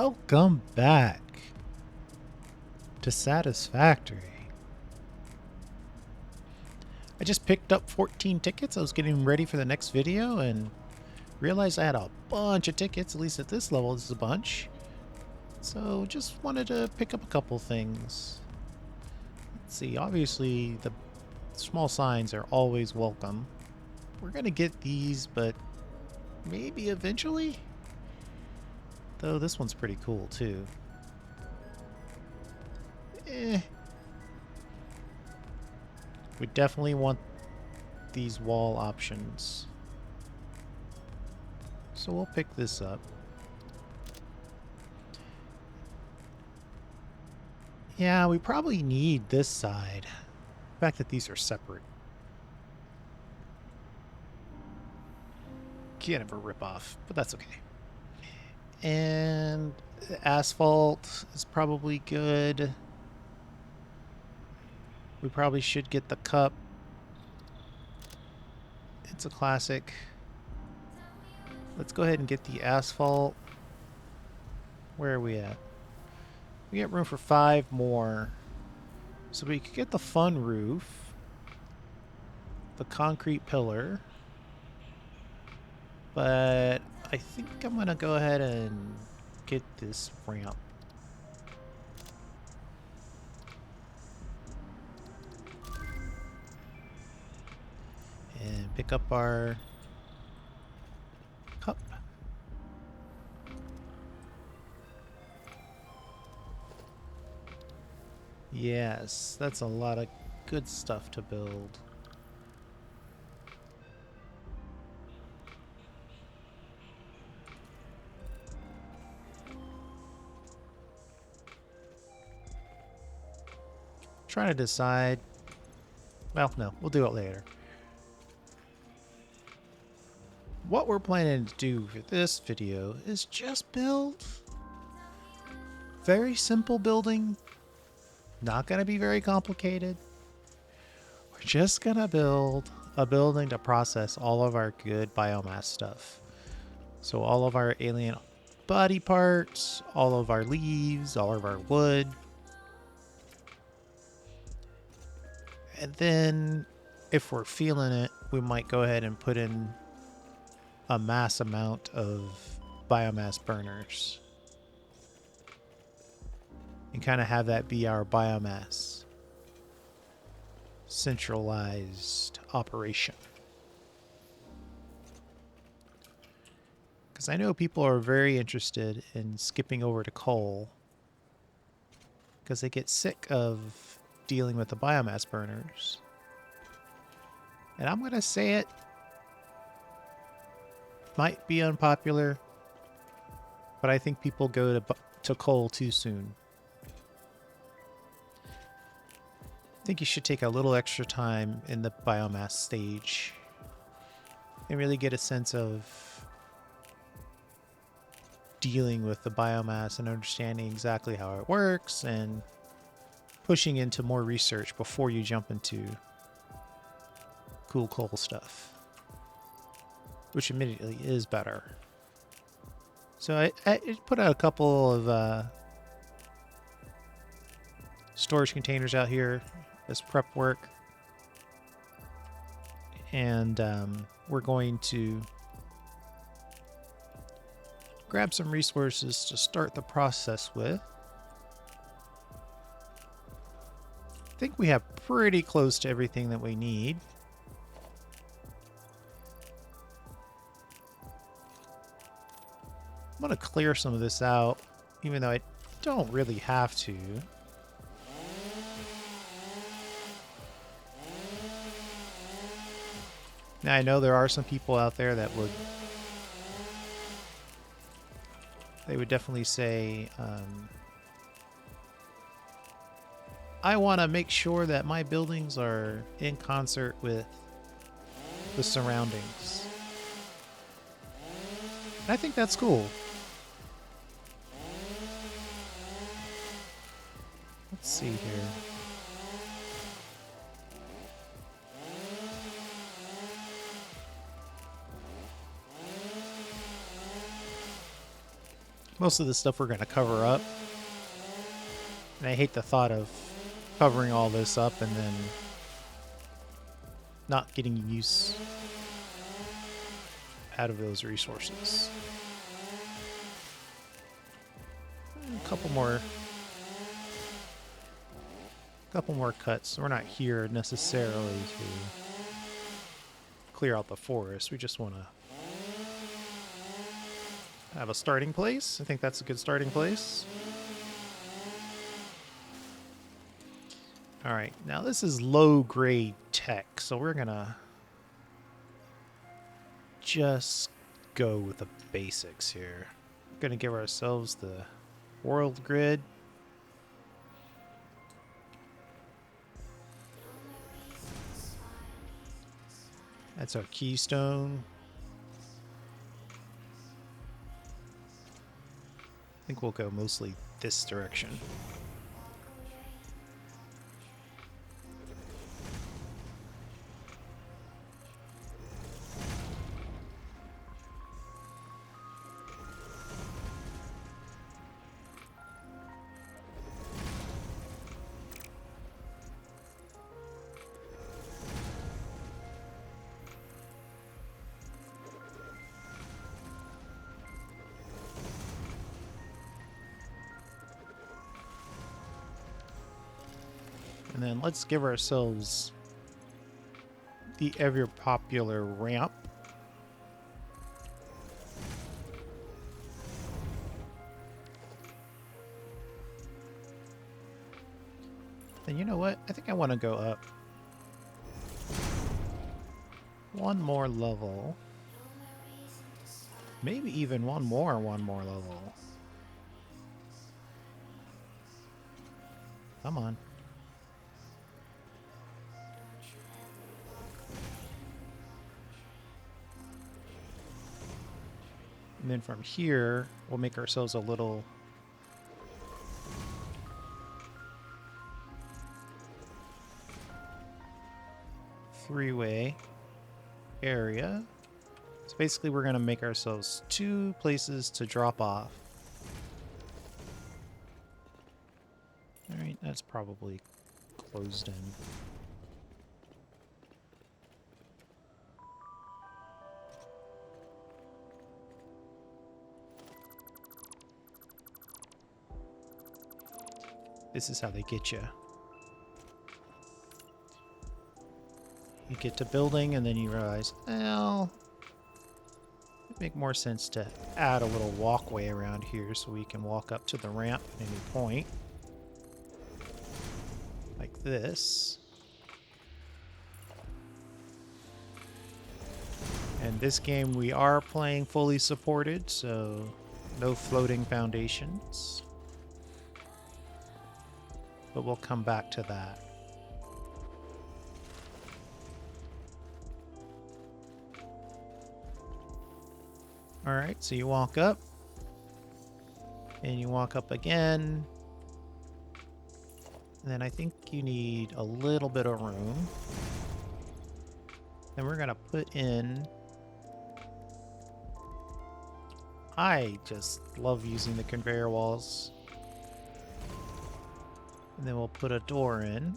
Welcome back to Satisfactory. I just picked up 14 tickets. I was getting ready for the next video and realized I had a bunch of tickets, at least at this level this is a bunch. So just wanted to pick up a couple things. Let's see, obviously the small signs are always welcome. We're gonna get these, but maybe eventually? Though this one's pretty cool too. We definitely want these wall options. So we'll pick this up. Yeah, we probably need this side. The fact that these are separate. Can't ever rip off, but that's okay. And asphalt is probably good. We probably should get the cup. It's a classic. Let's go ahead and get the asphalt. Where are we at? We got room for 5 more. So we could get the fun roof, the concrete pillar, but I think I'm gonna go ahead and get this ramp. And pick up our cup. Yes, that's a lot of good stuff to build. Trying to decide. Well, no, we'll do it later. What we're planning to do for this video is just build. Very simple building. Not going to be very complicated. We're just going to build a building to process all of our good biomass stuff. So all of our alien body parts, all of our leaves, all of our wood. And then if we're feeling it, we might go ahead and put in a mass amount of biomass burners. And kind of have that be our biomass centralized operation. Because I know people are very interested in skipping over to coal because they get sick of dealing with the biomass burners. And I'm going to say it might be unpopular, but I think people go to coal too soon. I think you should take a little extra time in the biomass stage and really get a sense of dealing with the biomass and understanding exactly how it works and pushing into more research before you jump into cool coal stuff, which admittedly is better. So I put out a couple of storage containers out here as prep work, and we're going to grab some resources to start the process with. I think we have pretty close to everything that we need. I'm going to clear some of this out, even though I don't really have to. Now, I know there are some people out there that would definitely say, I want to make sure that my buildings are in concert with the surroundings. And I think that's cool. Let's see here. Most of the stuff we're going to cover up. And I hate the thought of covering all this up and then not getting use out of those resources. A couple more cuts. We're not here necessarily to clear out the forest. We just want to have a starting place. I think that's a good starting place. All right, now this is low-grade tech, so we're gonna just go with the basics here. We're gonna give ourselves the world grid. That's our keystone. I think we'll go mostly this direction. And then let's give ourselves the ever popular ramp. And you know what? I think I want to go up one more level. Maybe even one more level. Come on. And then from here, we'll make ourselves a little three-way area. So basically we're going to make ourselves two places to drop off. Alright, that's probably closed in. This is how they get you. You get to building and then you realize, well, it'd make more sense to add a little walkway around here so we can walk up to the ramp at any point. Like this. And this game we are playing fully supported, so no floating foundations. But we'll come back to that. Alright, so you walk up. And you walk up again. And then I think you need a little bit of room. And we're going to put in... I just love using the conveyor walls. And then we'll put a door in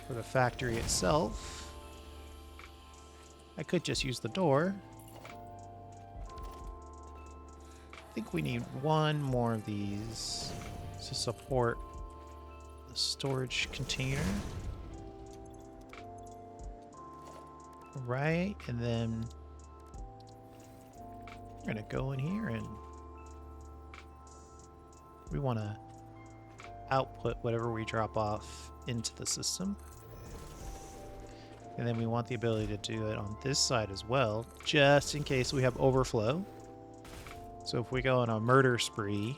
for the factory itself. I could just use the door. I think we need one more of these to support the storage container. Right, and then we're gonna go in here and we want to output whatever we drop off into the system. And then we want the ability to do it on this side as well, just in case we have overflow. So if we go on a murder spree,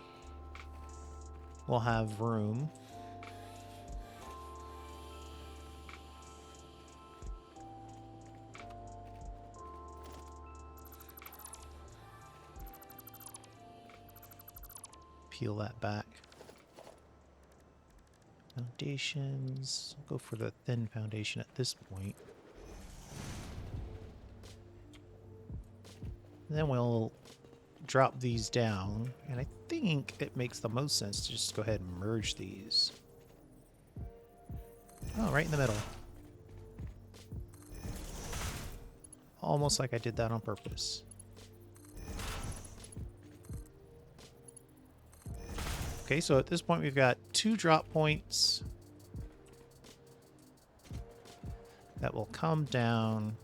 we'll have room. Peel that back. Foundations. I'll go for the thin foundation at this point. And then we'll drop these down, and I think it makes the most sense to just go ahead and merge these. Oh, right in the middle. Almost like I did that on purpose. Okay, so at this point we've got 2 drop points that will come down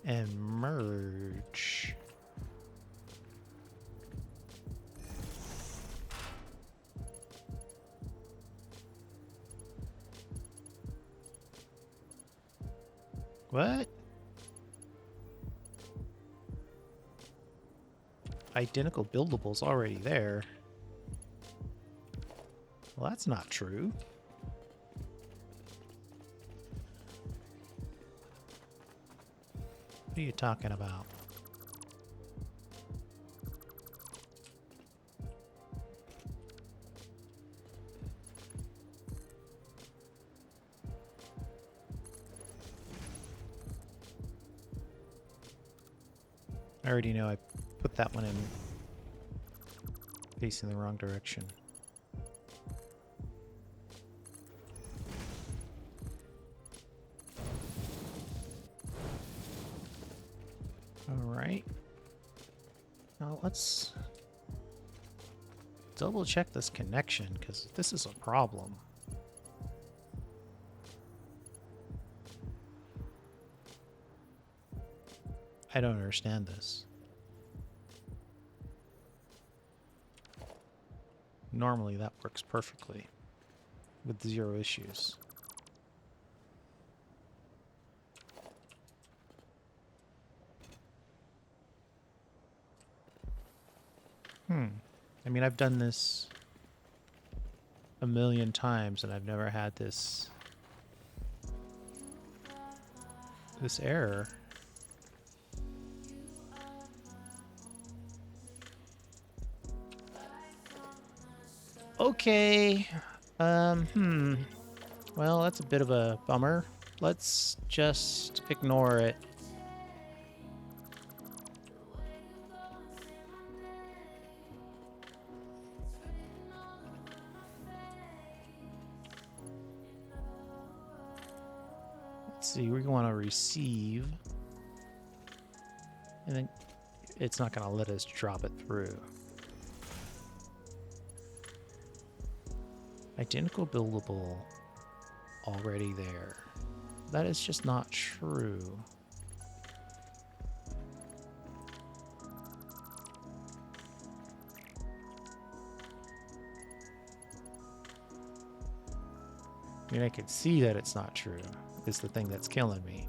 and merge. What? Identical buildables already there. Well, that's not true. What are you talking about? I already know I put that one in facing the wrong direction. All right. Now let's double check this connection, because this is a problem. I don't understand this. Normally that works perfectly with 0 issues. I mean, I've done this a million times and I've never had this error. Okay. Well, that's a bit of a bummer. Let's just ignore it. Let's see, we want to receive. And then it's not going to let us drop it through. Identical buildable already there. That is just not true. I mean, I can see that it's not true. It's the thing that's killing me.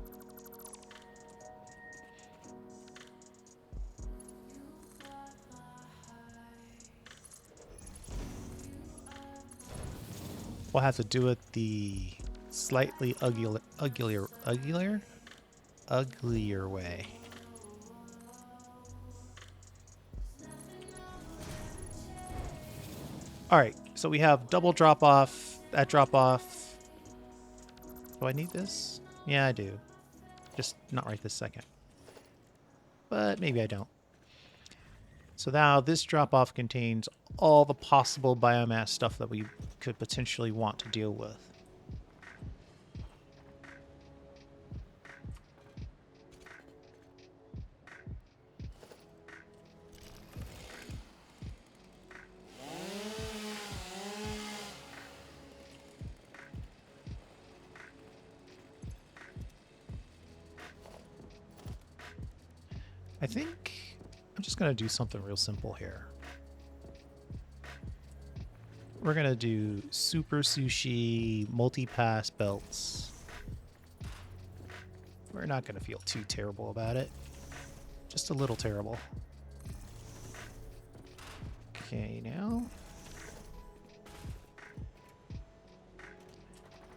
We'll have to do it the slightly uglier way. All right, so we have double drop off, that drop off. Do I need this? Yeah, I do. Just not right this second. But maybe I don't. So now this drop off contains all the possible biomass stuff that we could potentially want to deal with. I think I'm just going to do something real simple here. We're going to do super sushi multi-pass belts. We're not going to feel too terrible about it. Just a little terrible. Okay, now.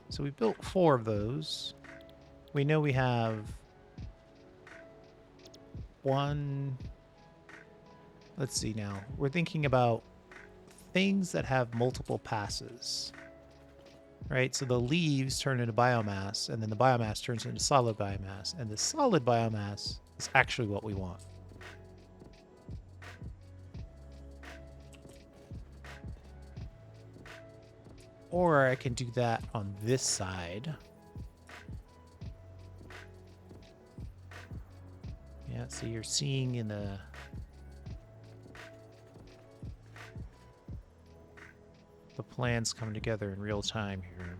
So we built 4 of those. We know we have 1. Let's see now. We're thinking about things that have multiple passes, right? So the leaves turn into biomass, and then the biomass turns into solid biomass, and the solid biomass is actually what we want. Or I can do that on this side. Yeah, so you're seeing in the plans come together in real time here.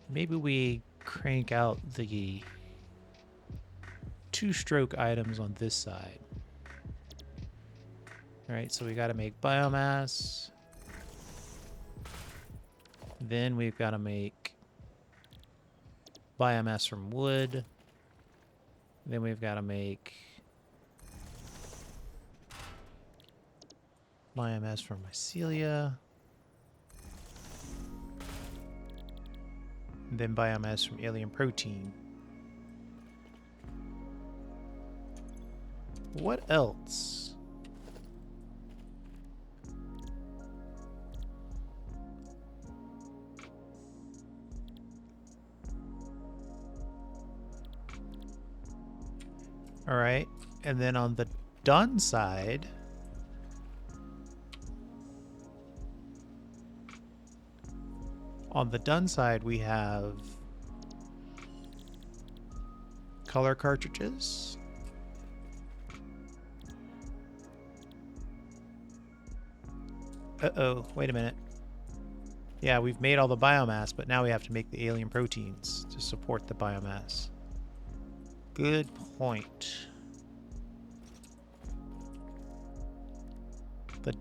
Maybe we crank out the two-stroke items on this side. All right, so we got to make biomass. Then we've got to make biomass from wood. Then we've got to make biomass from mycelia. And then biomass from alien protein. What else? All right, and then on the done side, we have color cartridges. Uh-oh, wait a minute. Yeah, we've made all the biomass, but now we have to make the alien proteins to support the biomass. Good point. The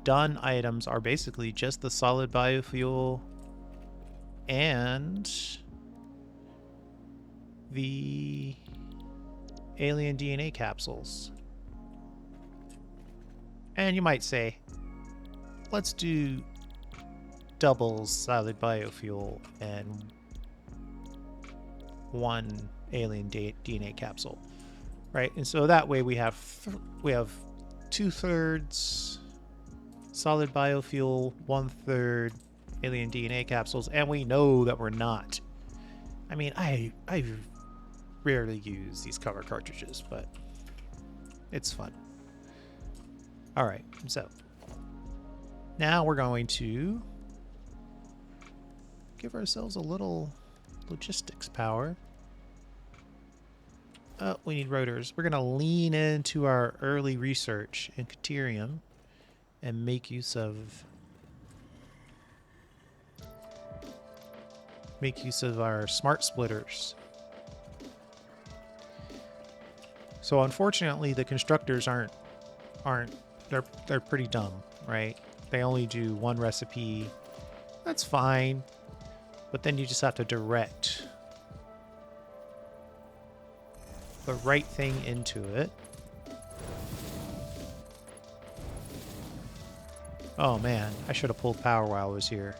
done items are basically just the solid biofuel and the alien DNA capsules. And you might say, let's do double solid biofuel and one alien DNA capsule, right? And so that way we have 2/3 solid biofuel, 1/3 alien DNA capsules, and we know that we're not. I mean, I rarely use these cover cartridges, but it's fun. All right, so now we're going to give ourselves a little logistics power. Oh, we need rotors. We're going to lean into our early research in Caterium and make use of our smart splitters. So unfortunately, the constructors aren't they're pretty dumb, right? They only do one recipe. That's fine. But then you just have to direct the right thing into it. Oh man, I should have pulled power while I was here.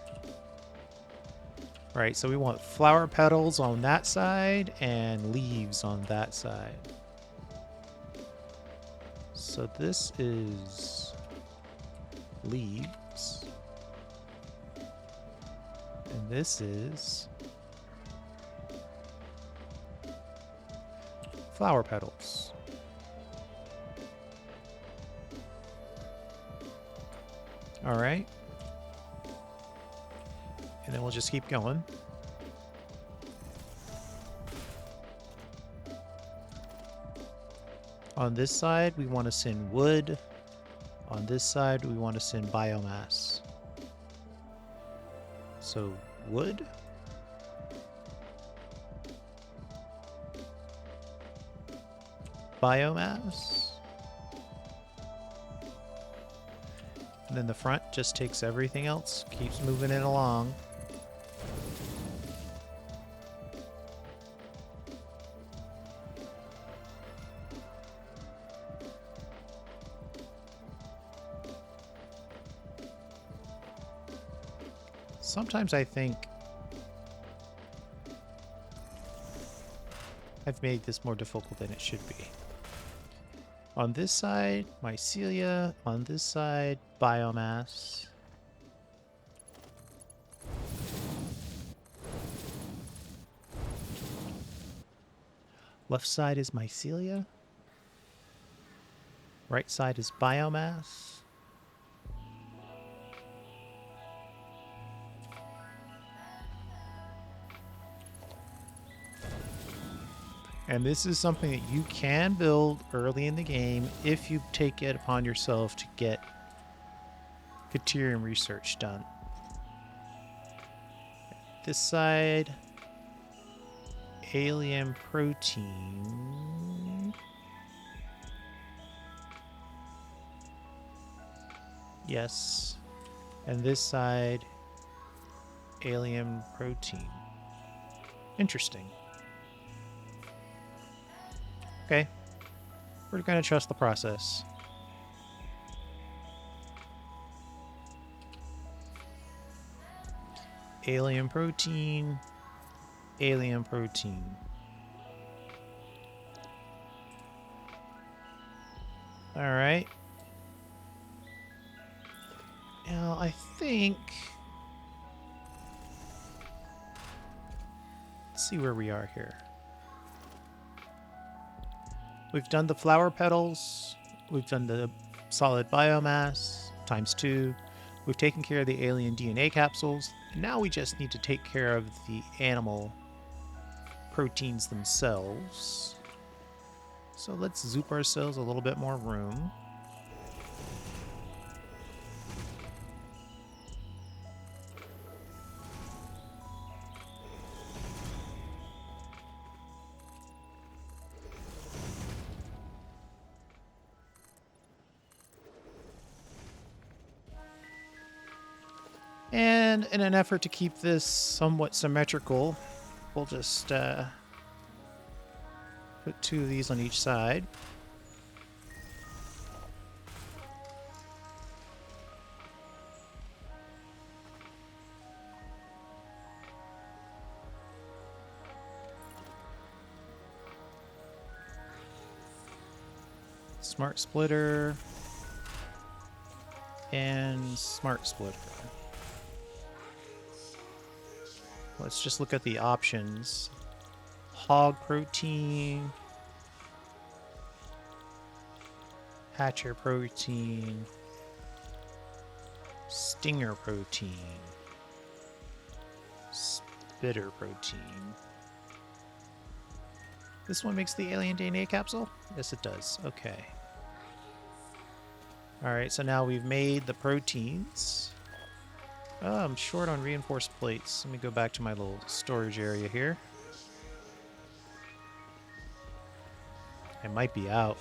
Right, so we want flower petals on that side and leaves on that side. So this is leaves. And this is flower petals. All right. And then we'll just keep going. On this side, we want to send wood. On this side, we want to send biomass. So, wood. Biomass. And then the front just takes everything else, keeps moving it along. Sometimes I think I've made this more difficult than it should be. On this side, mycelia. On this side, biomass. Left side is mycelia. Right side is biomass. And this is something that you can build early in the game if you take it upon yourself to get Criterion research done. This side, alien protein. Yes. And this side, alien protein. Interesting. Okay. We're going to trust the process. Alien protein. Alien protein. All right. Now, I think... Let's see where we are here. We've done the flower petals. We've done the solid biomass ×2. We've taken care of the alien DNA capsules. And now we just need to take care of the animal proteins themselves. So let's zoop ourselves a little bit more room. And in an effort to keep this somewhat symmetrical, we'll just put 2 of these on each side. Smart splitter and smart splitter. Let's just look at the options. Hog protein, hatcher protein, stinger protein, spitter protein. This one makes the alien DNA capsule? Yes, it does. Okay. Alright, so now we've made the proteins. Oh, I'm short on reinforced plates. Let me go back to my little storage area here. I might be out.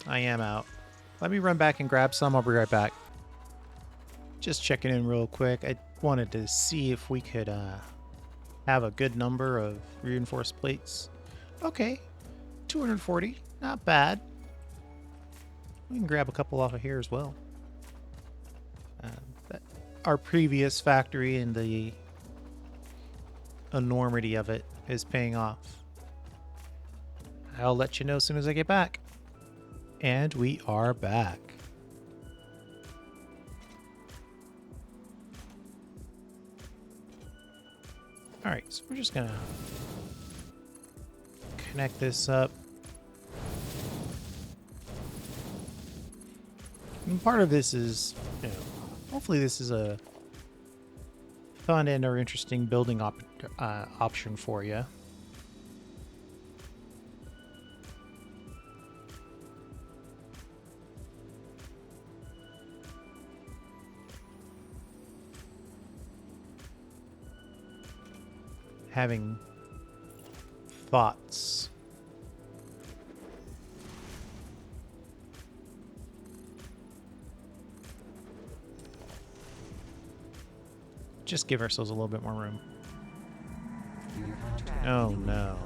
I am out. Let me run back and grab some. I'll be right back. Just checking in real quick. I wanted to see if we could have a good number of reinforced plates. Okay, 240. Not bad. We can grab a couple off of here as well. Our previous factory and the enormity of it is paying off. I'll let you know as soon as I get back. And we are back. Alright, so we're just gonna connect this up. And part of this is, you know, hopefully this is a fun and or interesting building option for you. Having thoughts. Just give ourselves a little bit more room. Oh no.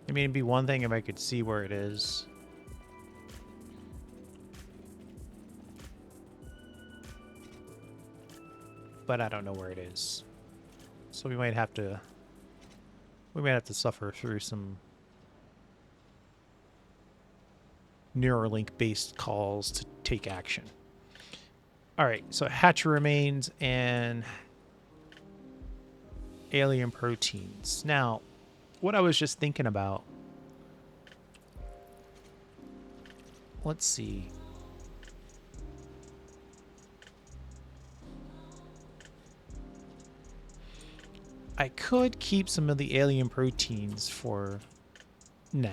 I mean, it'd be one thing if I could see where it is. But I don't know where it is. So we might have to suffer through some Neuralink-based calls to take action. All right, so hatcher remains and alien proteins. Now, what I was just thinking about, let's see. I could keep some of the alien proteins for... Nah.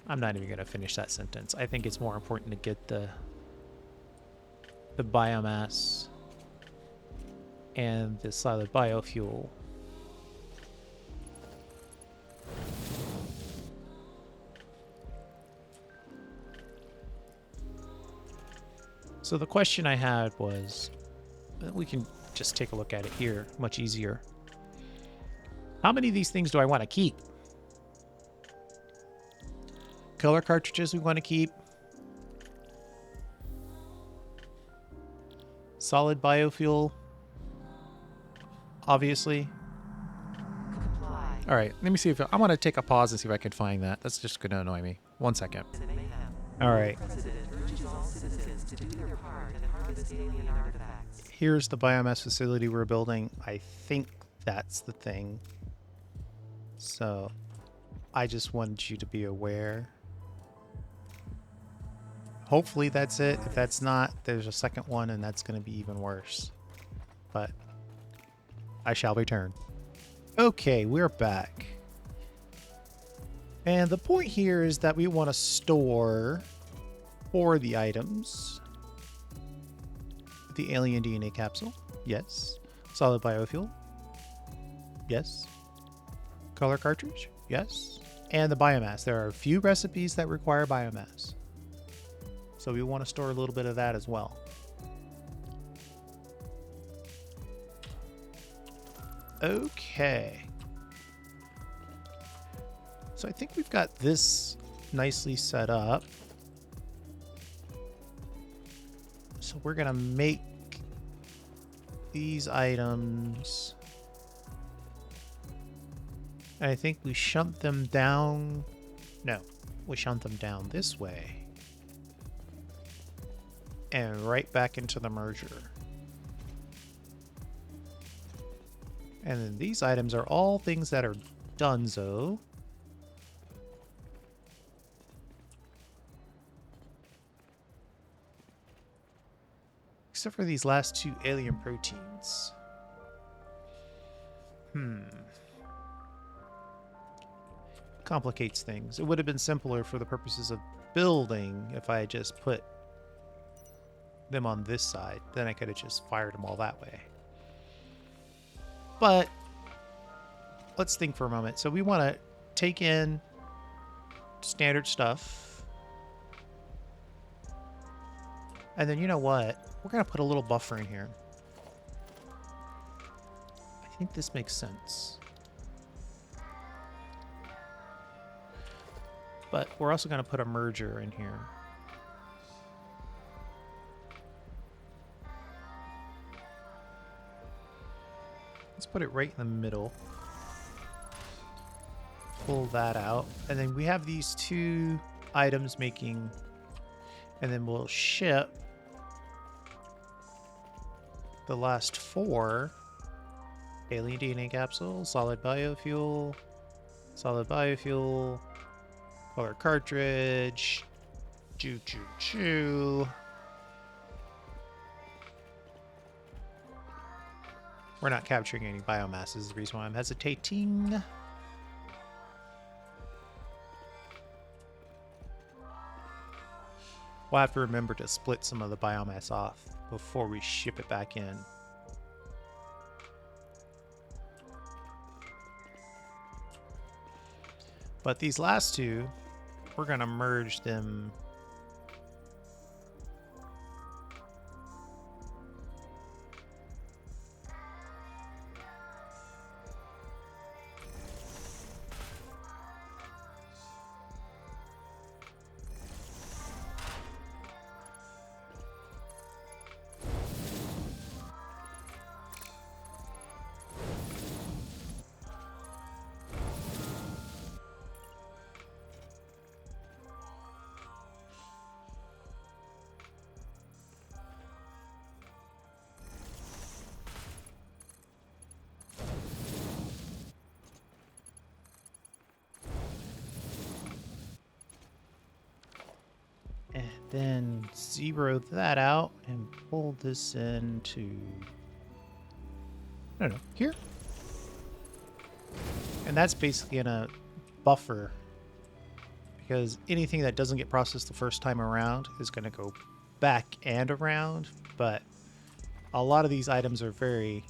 I'm not even going to finish that sentence. I think it's more important to get the biomass and the solid biofuel. So the question I had was, we can just take a look at it here, much easier. How many of these things do I want to keep? Color cartridges we want to keep. Solid biofuel, obviously. All right, let me see if I want to take a pause and see if I can find that. That's just going to annoy me. 1 second. All right. Here's the biomass facility we're building. I think that's the thing. So I just wanted you to be aware. Hopefully that's it. If that's not, there's a second one and that's going to be even worse. But I shall return. Okay, we're back. And the point here is that we want to store for the items. The alien DNA capsule. Yes. Solid biofuel. Yes. Color cartridge. Yes. And the biomass. There are a few recipes that require biomass. So we want to store a little bit of that as well. Okay. So I think we've got this nicely set up. So we're going to make these items. And I think we shunt them down. No, we shunt them down this way. And right back into the merger. And then these items are all things that are donezo. Except for these last two alien proteins. Complicates things. It would have been simpler for the purposes of building if I had just put them on this side. Then I could have just fired them all that way. But let's think for a moment. So we want to take in standard stuff. And then you know what? We're going to put a little buffer in here. I think this makes sense. But we're also going to put a merger in here. Let's put it right in the middle. Pull that out. And then we have these two items making... And then we'll ship the last four. Alien DNA capsule, solid biofuel, color cartridge, choo. We're not capturing any biomass is the reason why I'm hesitating. We'll have to remember to split some of the biomass off before we ship it back in. But these last two, we're going to merge them. Then zero that out and pull this into, I don't know, here. And that's basically in a buffer, because anything that doesn't get processed the first time around is going to go back and around. But a lot of these items are very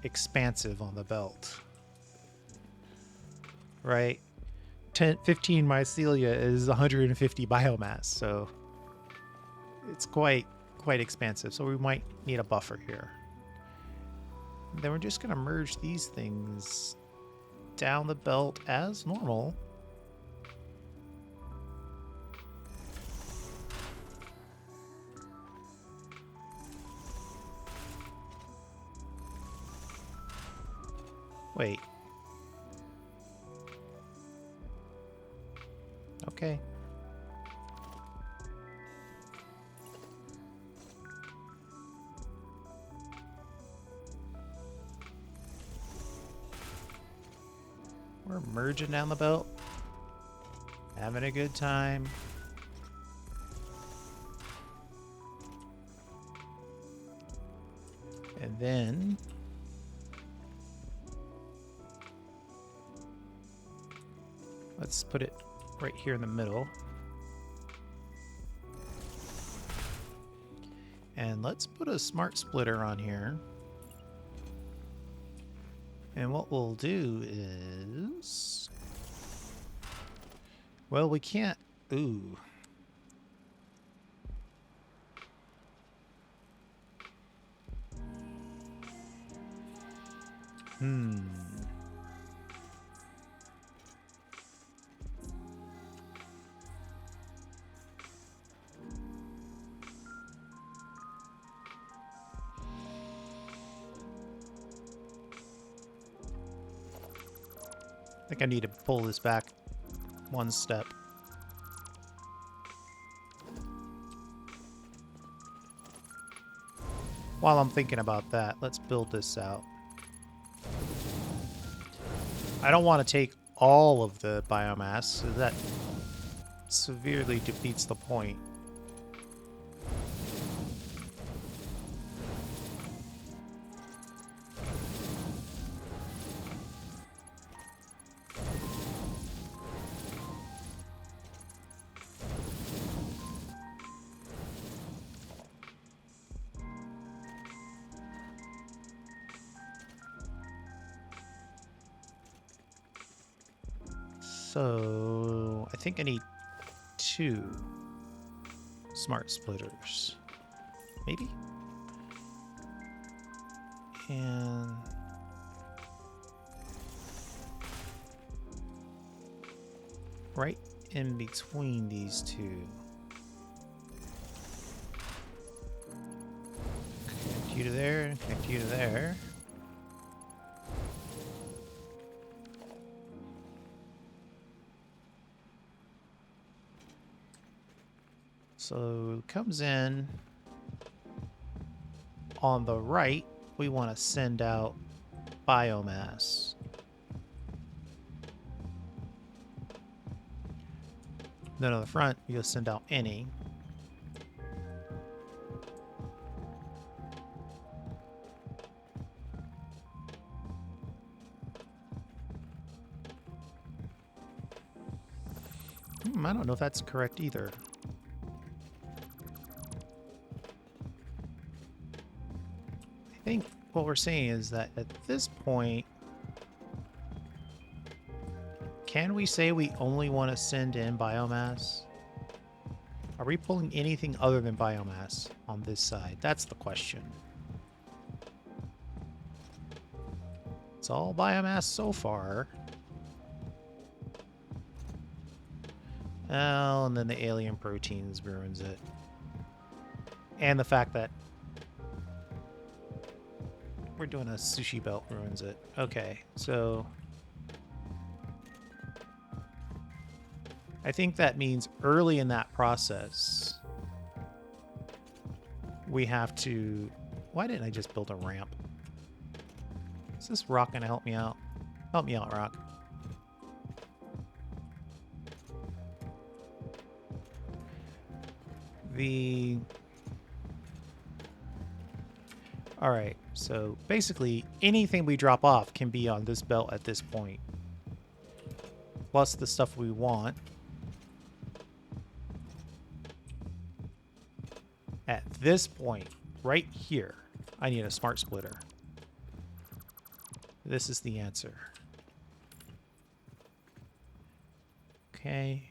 expansive on the belt, right? 15 mycelia is 150 biomass, so it's quite expansive. So we might need a buffer here. And then we're just going to merge these things down the belt as normal. Wait. Okay. We're merging down the belt. Having a good time. And then let's put it right here in the middle. And let's put a smart splitter on here. And what we'll do is, well, we can't, ooh. I think I need to pull this back one step. While I'm thinking about that, let's build this out. I don't want to take all of the biomass, so that severely defeats the point. So I think I need 2 smart splitters, maybe? And right in between these 2. Connect you to there and connect you to there. So it comes in on the right, we want to send out biomass. Then on the front, you'll send out any. I don't know if that's correct either. I think what we're saying is that at this point, can we say we only want to send in biomass? Are we pulling anything other than biomass on this side? That's the question. It's all biomass so far. Oh, and then the alien proteins ruins it. And the fact that we're doing a sushi belt ruins it. Okay, so I think that means early in that process, we have to... Why didn't I just build a ramp? Is this rock going to help me out? Help me out, rock. the... Alright, so basically anything we drop off can be on this belt at this point. Plus the stuff we want. At this point, right here, I need a smart splitter. This is the answer. Okay.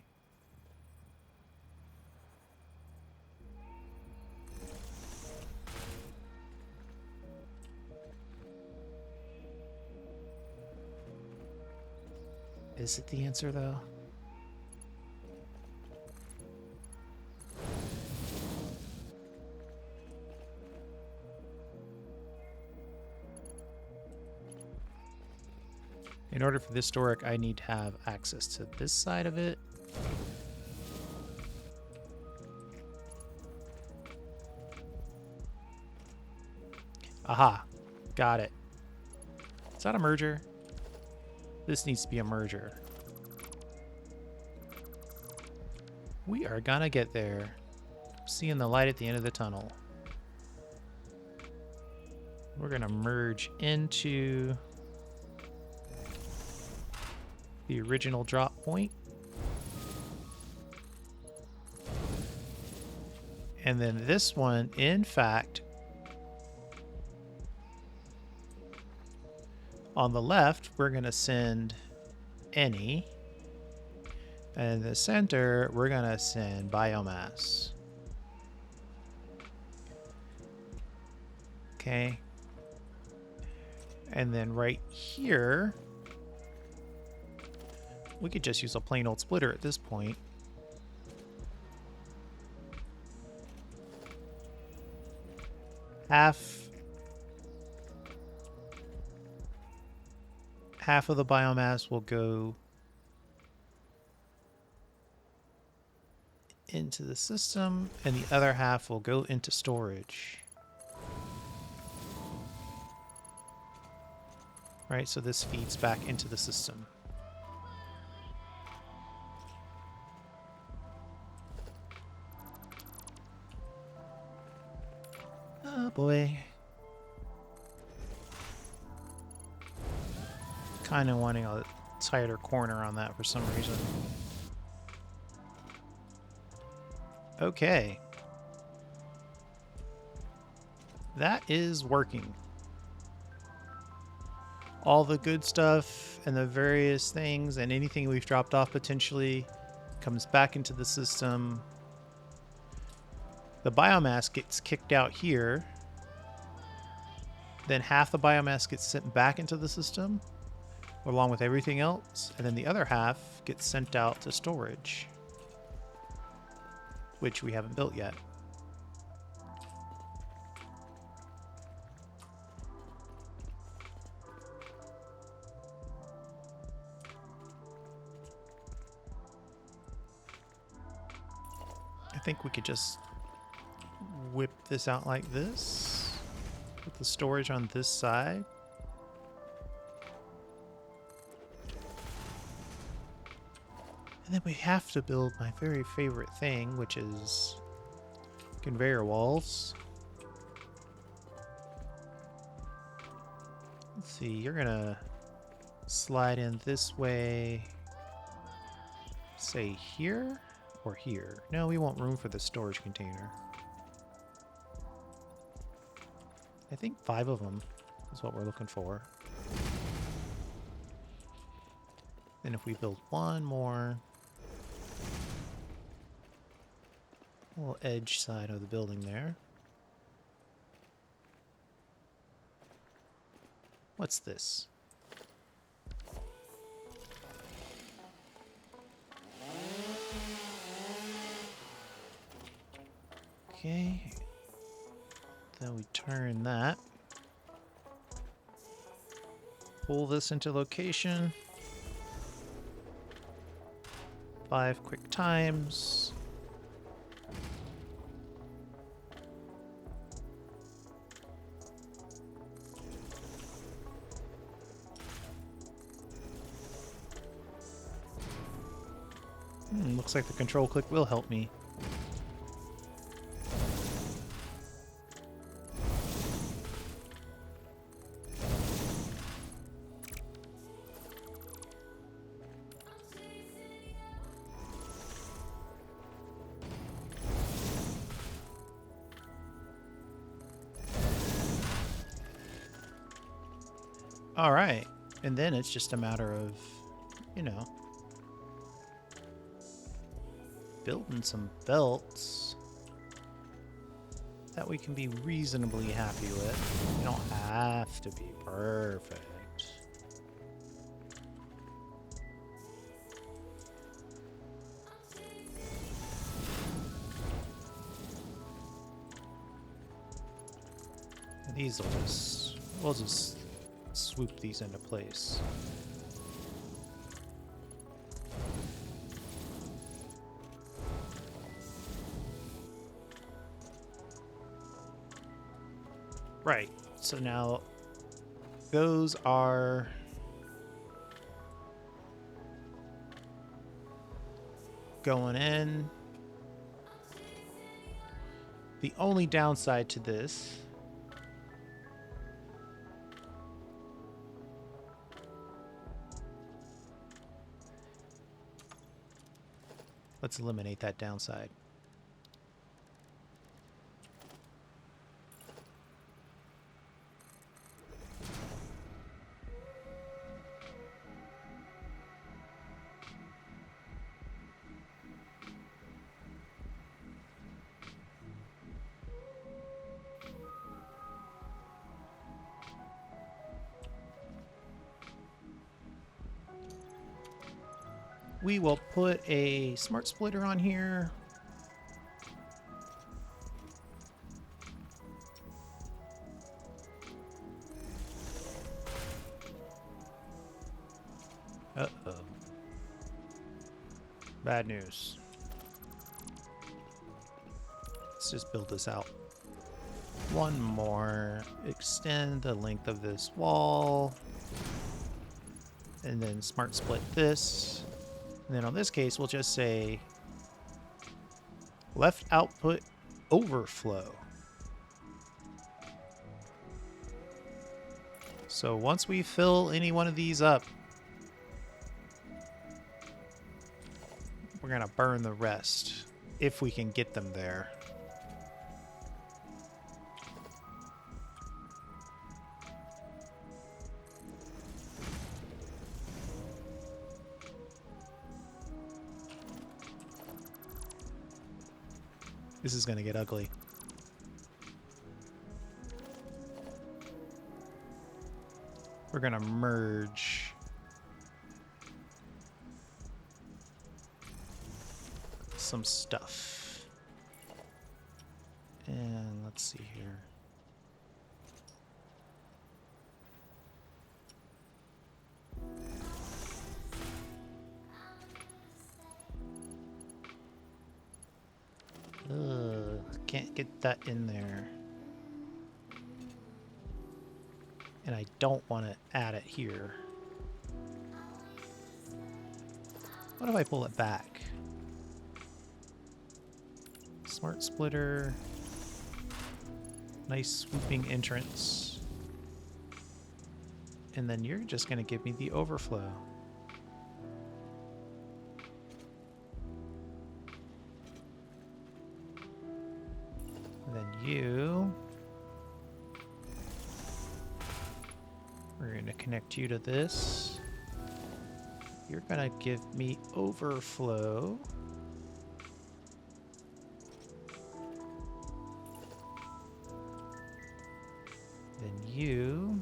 Is it the answer, though? In order for this to work, I need to have access to this side of it. Aha, got it. Is that a merger? This needs to be a merger. We are gonna get there. Seeing the light at the end of the tunnel. We're gonna merge into the original drop point. And then this one, in fact, on the left, we're going to send any. And in the center, we're going to send biomass. Okay. And then right here, we could just use a plain old splitter at this point. Half of the biomass will go into the system, and the other half will go into storage. Right, so this feeds back into the system. Oh boy. Kind of wanting a tighter corner on that for some reason. Okay. That is working. All the good stuff and the various things and anything we've dropped off potentially comes back into the system. The biomass gets kicked out here. Then half the biomass gets sent back into the system along with everything else, and then the other half gets sent out to storage, which we haven't built yet. I think we could just whip this out like this, put the storage on this side. And then we have to build my very favorite thing, which is conveyor walls. Let's see, you're gonna slide in this way, say here or here. No, we want room for the storage container. I think 5 of them is what we're looking for. Then if we build one more, little edge side of the building there. What's this? Okay. Then we turn that. Pull this into location. 5 quick times. Looks like the control click will help me. All right. And then it's just a matter of, you know, building some belts that we can be reasonably happy with. We don't have to be perfect. And these will just, we'll just swoop these into place. Right, so now those are going in. The only downside to this let's eliminate that downside. We will put a smart splitter on here. Uh-oh. Bad news. Let's just build this out. One more. Extend the length of this wall. And then smart split this. And then on this case, we'll just say left output overflow. So once we fill any one of these up, we're going to burn the rest if we can get them there. This is going to get ugly. We're going to merge some stuff. And let's see here. Can't get that in there. And I don't want to add it here. What if I pull it back? Smart splitter. Nice swooping entrance. And then you're just going to give me the overflow. And then you... we're going to connect you to this. You're going to give me overflow. Then you...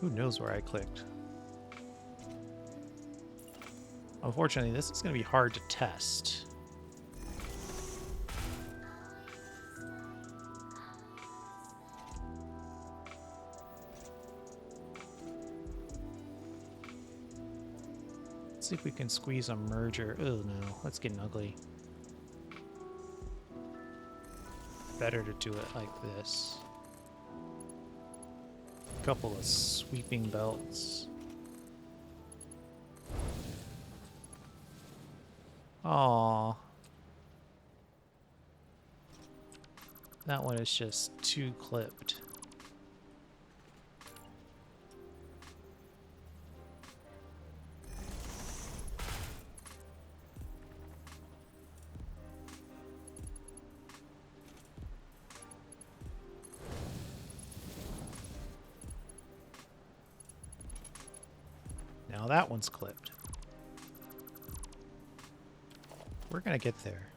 who knows where I clicked? Unfortunately, this is going to be hard to test. Let's see if we can squeeze a merger. Oh no, that's getting ugly. Better to do it like this. Couple of sweeping belts. Aww. That one is just too clipped. that one's clipped. We're gonna get there.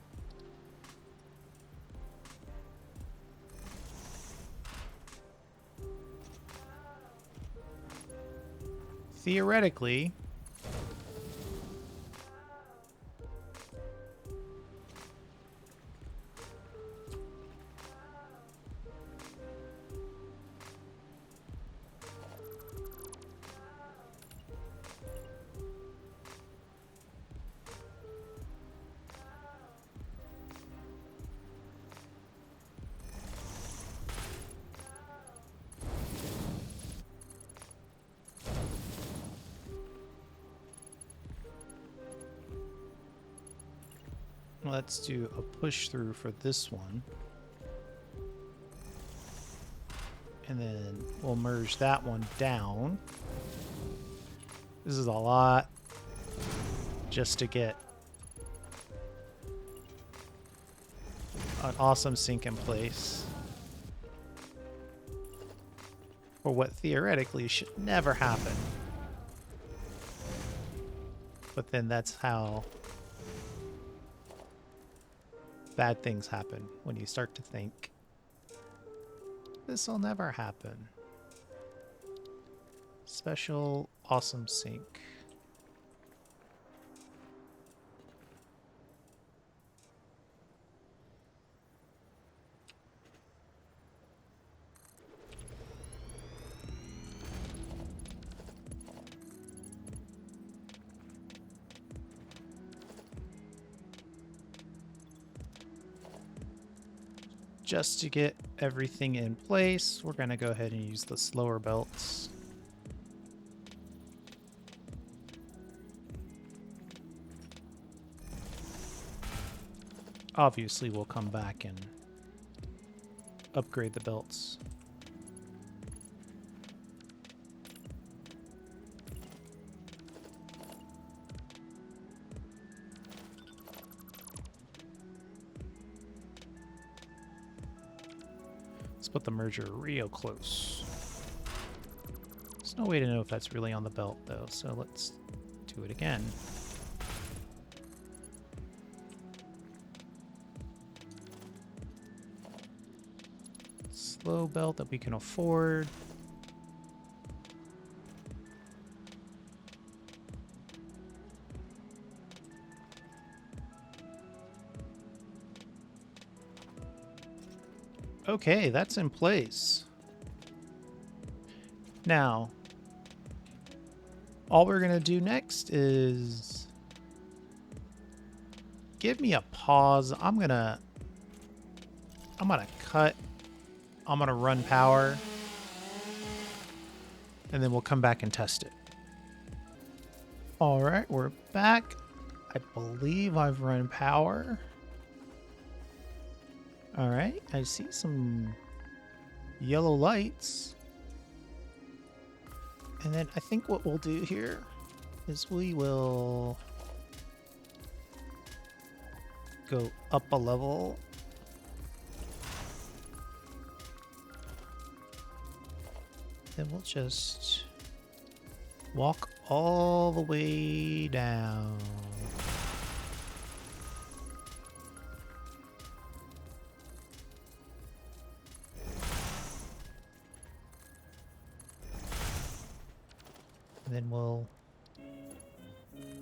Theoretically, let's do a push through for this one. And then we'll merge that one down. This is a lot just to get an awesome sink in place for what theoretically should never happen. But then that's how bad things happen, when you start to think, this will never happen. Special awesome sink. Just to get everything in place, we're going to go ahead and use the slower belts. Obviously, we'll come back and upgrade the belts. Put the merger real close. There's no way to know if that's really on the belt though, so let's do it again. Slow belt that we can afford. Okay, that's in place. Now, all we're going to do next is give me a pause. I'm going to cut. I'm going to run power. And then we'll come back and test it. All right, we're back. I believe I've run power. All right, I see some yellow lights. And then I think what we'll do here is we will go up a level. Then we'll just walk all the way down. Then we'll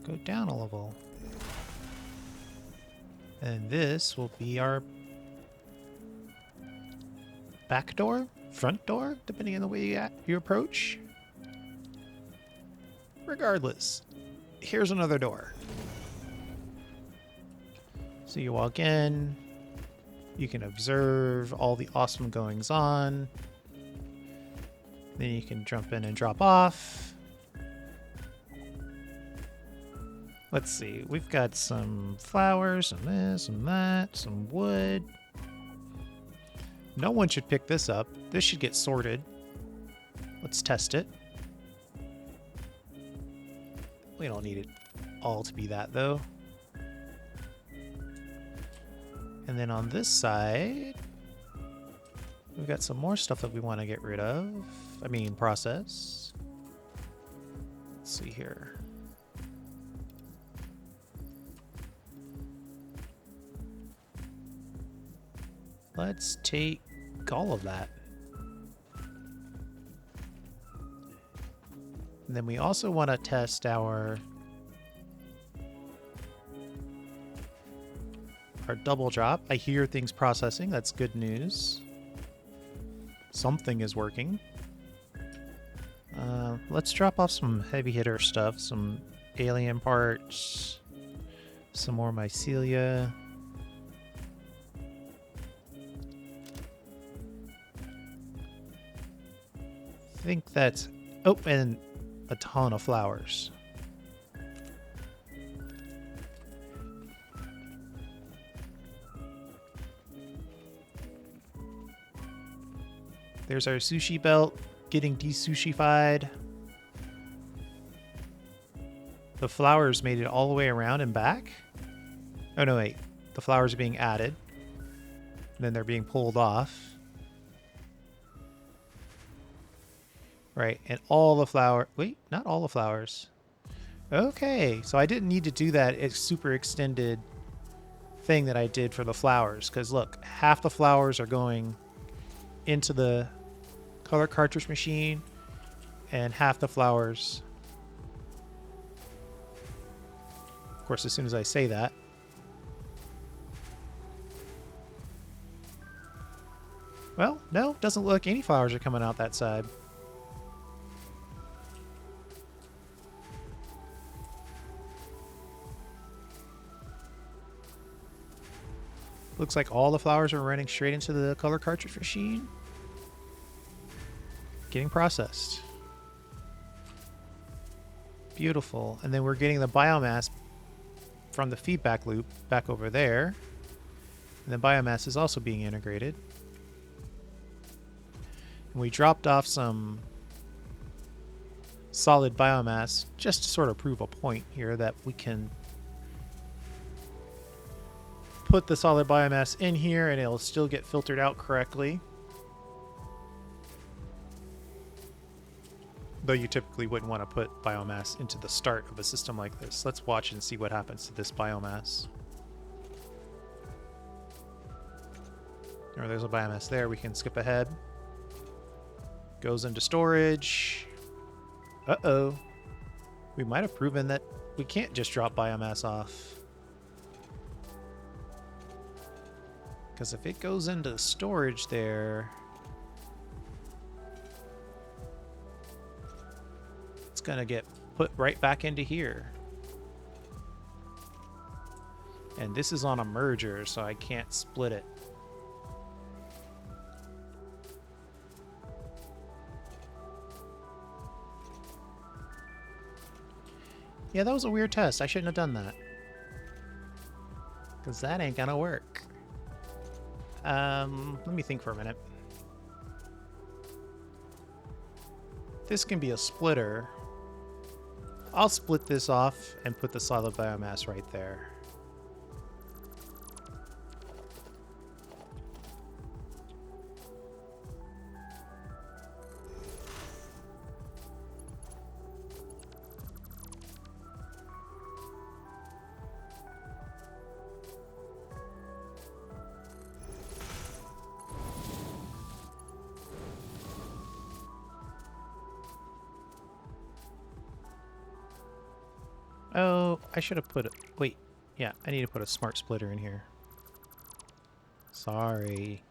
go down a level. And this will be our back door, front door, depending on the way you approach. Regardless, here's another door. So you walk in, you can observe all the awesome goings on. Then you can jump in and drop off. Let's see, we've got some flowers, some this and that, some wood. No one should pick this up. This should get sorted. Let's test it. We don't need it all to be that, though. And then on this side, we've got some more stuff that we want to get rid of. I mean, process. Let's see here. let's take all of that. And then we also want to test our double drop. I hear things processing. That's good news. Something is working. Let's drop off some heavy hitter stuff, some alien parts, some more mycelia. I think that's... Oh, and a ton of flowers. There's our sushi belt getting de-sushified. The flowers made it all the way around and back. Oh, no, wait. The flowers are being added. And then they're being pulled off. Right, and all the flower... Wait, not all the flowers. Okay, so I didn't need to do that super extended thing that I did for the flowers. Because look, half the flowers are going into the color cartridge machine, and half the flowers... Of course, as soon as I say that... Well, no, doesn't look like any flowers are coming out that side. Looks like all the flowers are running straight into the color cartridge machine. Getting processed. Beautiful. And then we're getting the biomass from the feedback loop back over there. And the biomass is also being integrated. And we dropped off some solid biomass just to sort of prove a point here that we can put the solid biomass in here and it'll still get filtered out correctly. Though you typically wouldn't want to put biomass into the start of a system like this. Let's watch and see what happens to this biomass. Oh, there's a biomass there. We can skip ahead. Goes into storage. Uh-oh. We might have proven that we can't just drop biomass off. Because if it goes into storage there, it's going to get put right back into here. And this is on a merger, so I can't split it. Yeah, that was a weird test. I shouldn't have done that. Because that ain't gonna work. Let me think for a minute. This can be a splitter. I'll split this off and put the solid biomass right there. Oh, I should have put it. Wait, yeah, I need to put a smart splitter in here. Sorry.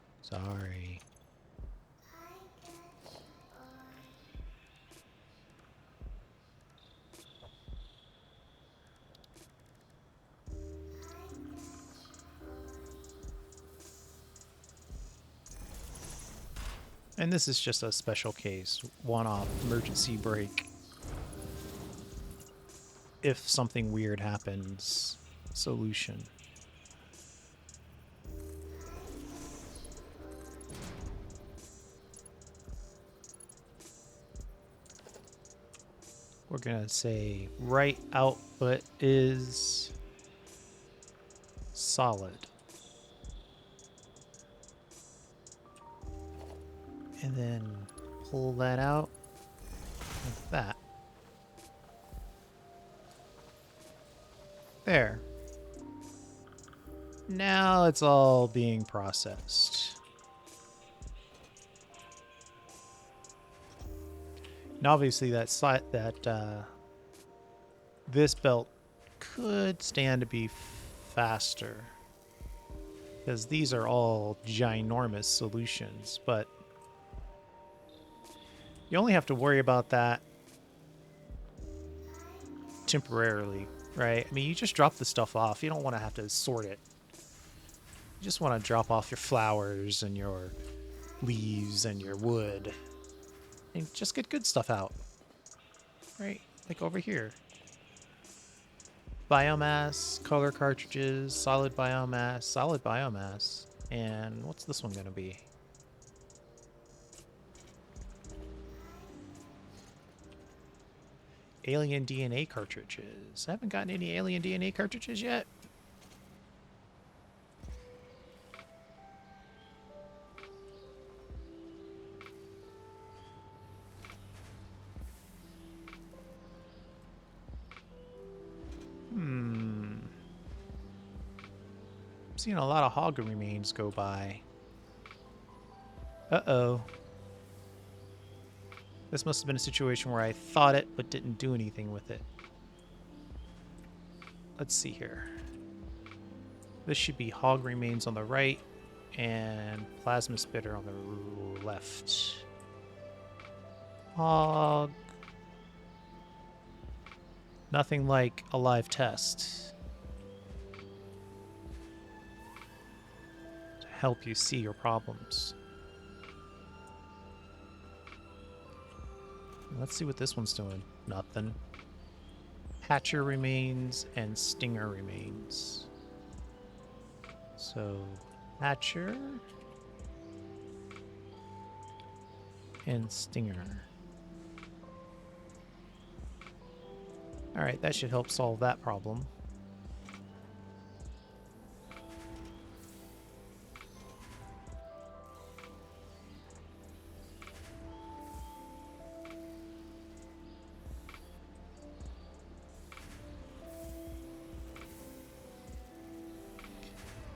And this is just a special case, one-off emergency brake. If something weird happens, solution. We're gonna say right output is solid. And then pull that out like that. There. Now it's all being processed. And obviously this belt could stand to be faster, because these are all ginormous solutions, but you only have to worry about that temporarily, right? I mean, you just drop the stuff off. You don't want to have to sort it. You just want to drop off your flowers and your leaves and your wood and just get good stuff out, right? Like over here. Biomass, color cartridges, solid biomass. And what's this one going to be? Alien DNA cartridges. I haven't gotten any alien DNA cartridges yet. Seeing a lot of hog remains go by. Uh-oh. This must have been a situation where I thought it but didn't do anything with it. Let's see here. This should be hog remains on the right and plasma spitter on the left. Hog. Nothing like a live test to help you see your problems. Let's see what this one's doing. Nothing. Hatcher remains and Stinger remains. So, Hatcher and Stinger. Alright, that should help solve that problem.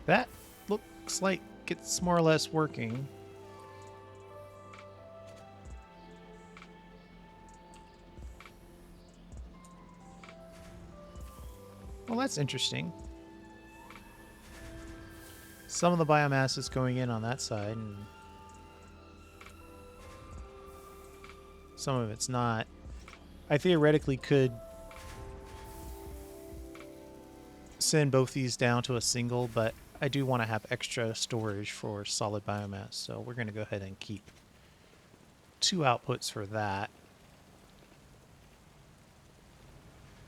That looks like it's more or less working. Well, that's interesting. Some of the biomass is going in on that side, and some of it's not. I theoretically could send both these down to a single, but I do want to have extra storage for solid biomass, so we're going to go ahead and keep 2 outputs for that.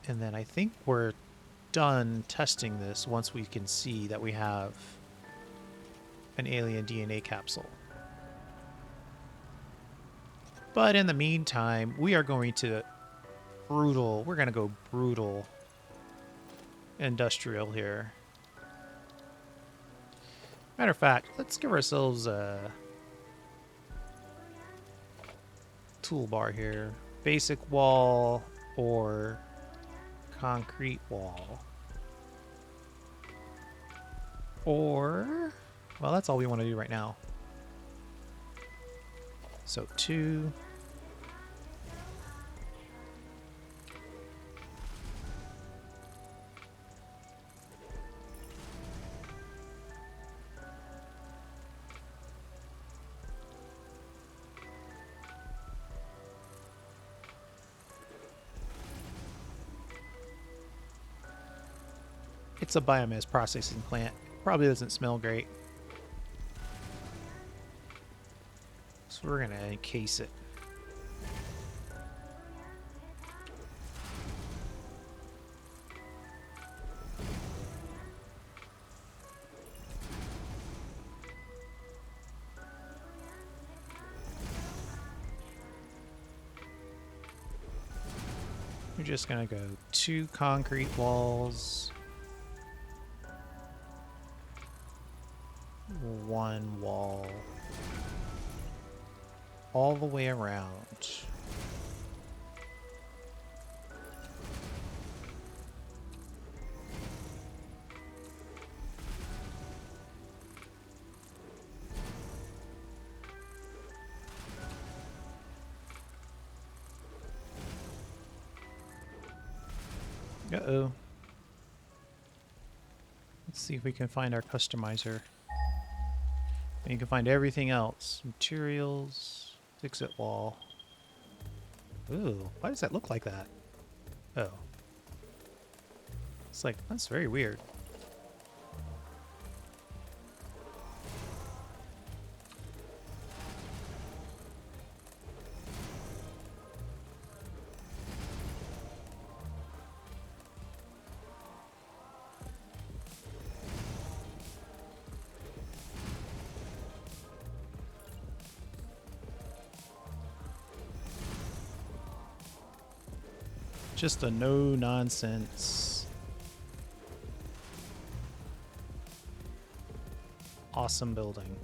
And then I think we're done testing this once we can see that we have an alien DNA capsule. But in the meantime, we are going to we're going to go brutal industrial here. Matter of fact, let's give ourselves a toolbar here. Basic wall or concrete wall. Or, well, that's all we want to do right now. So 2. It's a biomass processing plant. Probably doesn't smell great. So we're going to encase it. We're just going to go 2 concrete walls. 1 wall. All the way around. Uh-oh. Let's see if we can find our customizer. And you can find everything else. Materials, exit wall. Ooh, why does that look like that? Oh. It's like, that's very weird. Just a no-nonsense, awesome building.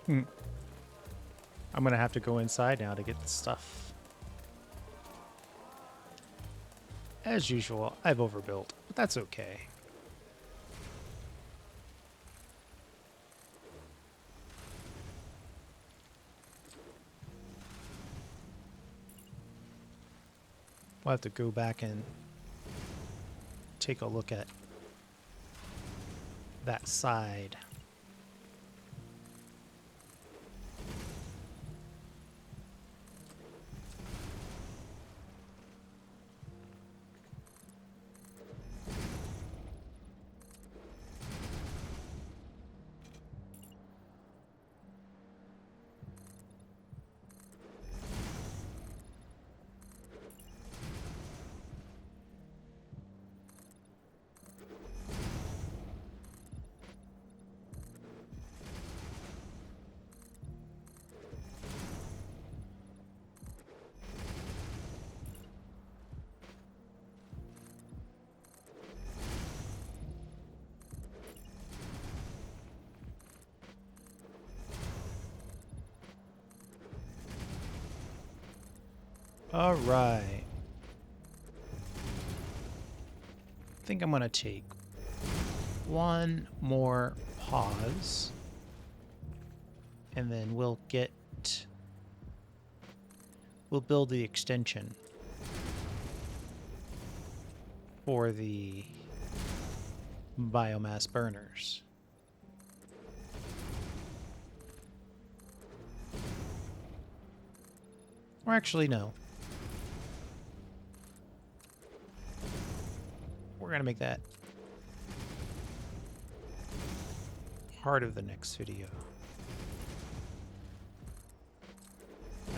Hmm. I'm gonna have to go inside now to get the stuff. As usual, I've overbuilt, but that's okay. We'll have to go back and take a look at that side. All right. I think I'm going to take one more pause, and then we'll build the extension for the biomass burners. Or actually, no. We're going to make that part of the next video.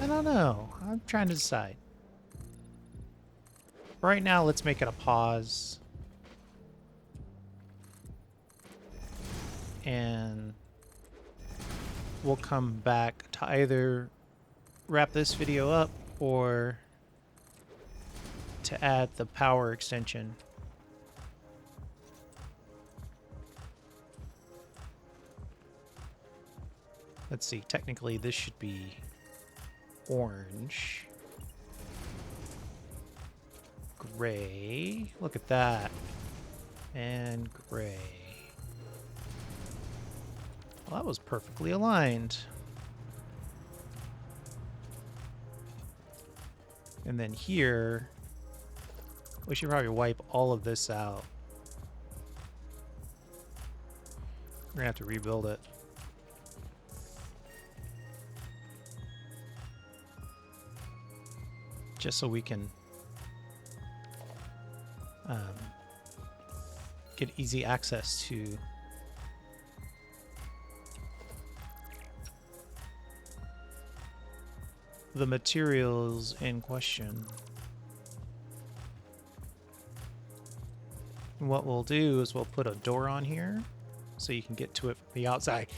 I don't know. I'm trying to decide. Right now, let's make it a pause. And we'll come back to either wrap this video up or to add the power extension Let's see, technically this should be orange. Gray. Look at that. And gray. Well, that was perfectly aligned. And then here, we should probably wipe all of this out. We're gonna have to rebuild it. Just so we can get easy access to the materials in question. And what we'll do is we'll put a door on here so you can get to it from the outside.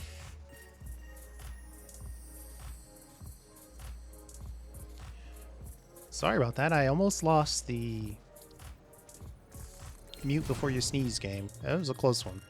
Sorry about that. I almost lost the mute before you sneeze game. That was a close one.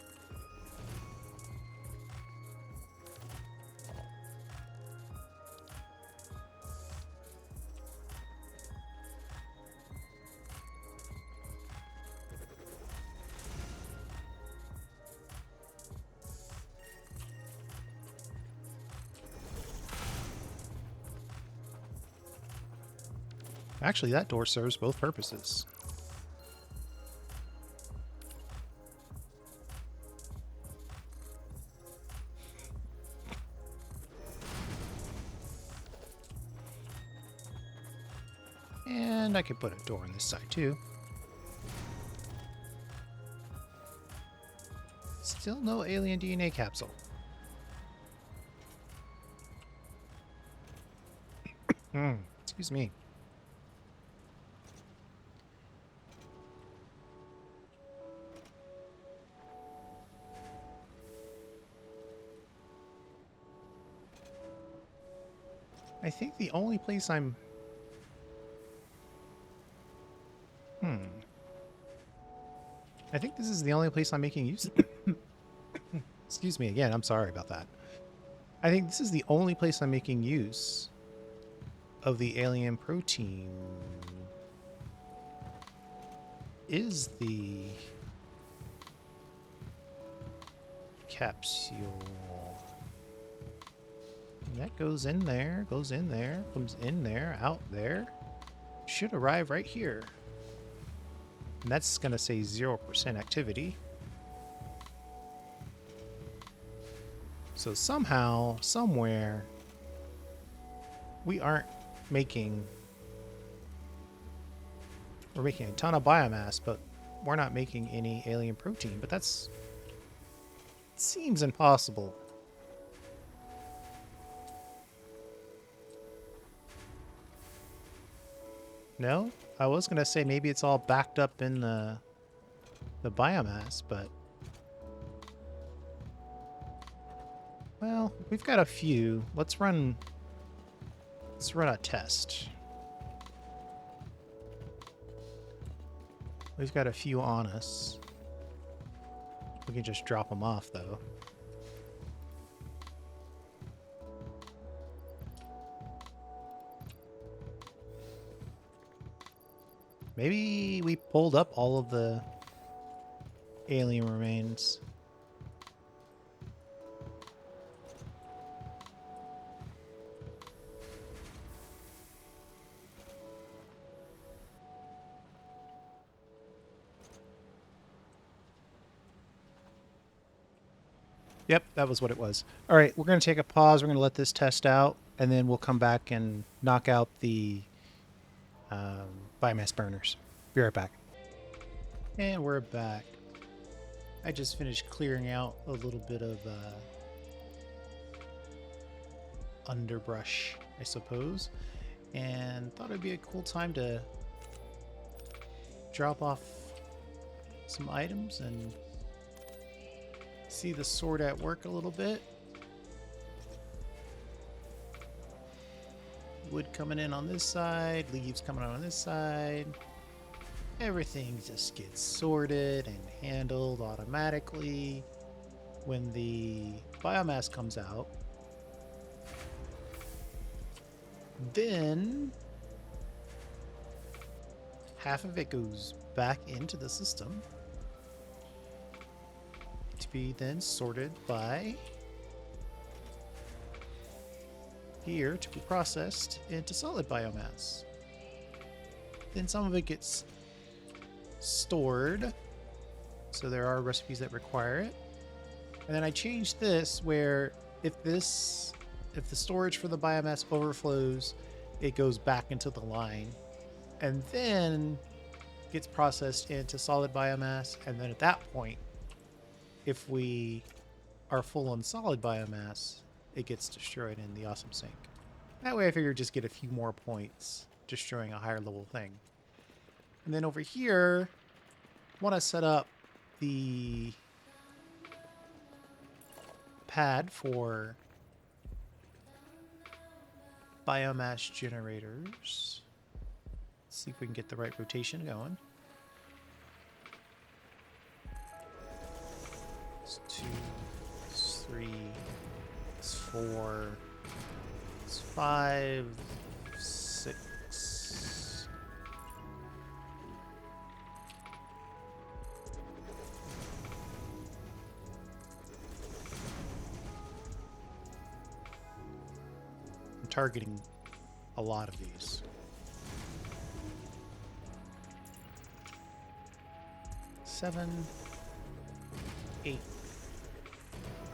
Actually, that door serves both purposes. And I could put a door on this side too. Still no alien DNA capsule. Excuse me. I think the only place I'm... I think this is the only place I'm making use... Excuse me again, I'm sorry about that. I think this is the only place I'm making use of the alien protein. Is the capsule. And that goes in there, comes in there, out there. Should arrive right here. And that's going to say 0% activity. So somehow, somewhere, we aren't making... We're making a ton of biomass, but we're not making any alien protein. But that's... seems impossible. No? I was going to say maybe it's all backed up in the biomass, but... Well, we've got a few. Let's run a test. We've got a few on us. We can just drop them off, though. Maybe we pulled up all of the alien remains. Yep, that was what it was. All right, we're going to take a pause. We're going to let this test out, and then we'll come back and knock out the biomass burners. Be right back. And we're back. I just finished clearing out a little bit of underbrush, I suppose, and thought it'd be a cool time to drop off some items and see the sword at work a little bit. Wood coming in on this side, leaves coming out on this side. Everything just gets sorted and handled automatically. When the biomass comes out, Then half of it goes back into the system to be then sorted by here to be processed into solid biomass. Then some of it gets stored, so there are recipes that require it. And then I changed this where if the storage for the biomass overflows, it goes back into the line and then gets processed into solid biomass. And then at that point, if we are full on solid biomass, it gets destroyed in the awesome sink. That way I figured just get a few more points destroying a higher level thing. And then over here, I want to set up the pad for biomass generators. Let's see if we can get the right rotation going. It's 2, it's 3, it's 4, it's 5, 6. I'm targeting a lot of these. Seven, 8,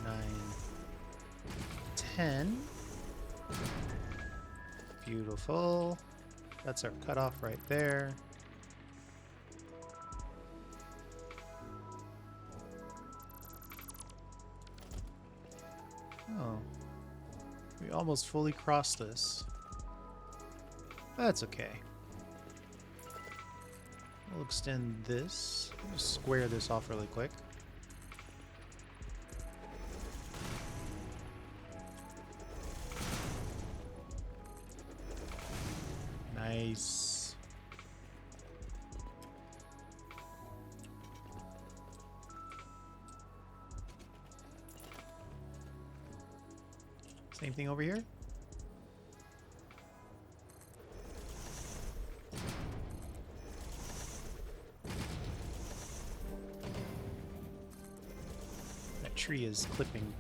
9, 10. Beautiful. That's our cutoff right there. Oh. We almost fully crossed this. That's okay. We'll extend this. Just square this off really quick. Nice. Same thing over here. That tree is clipping.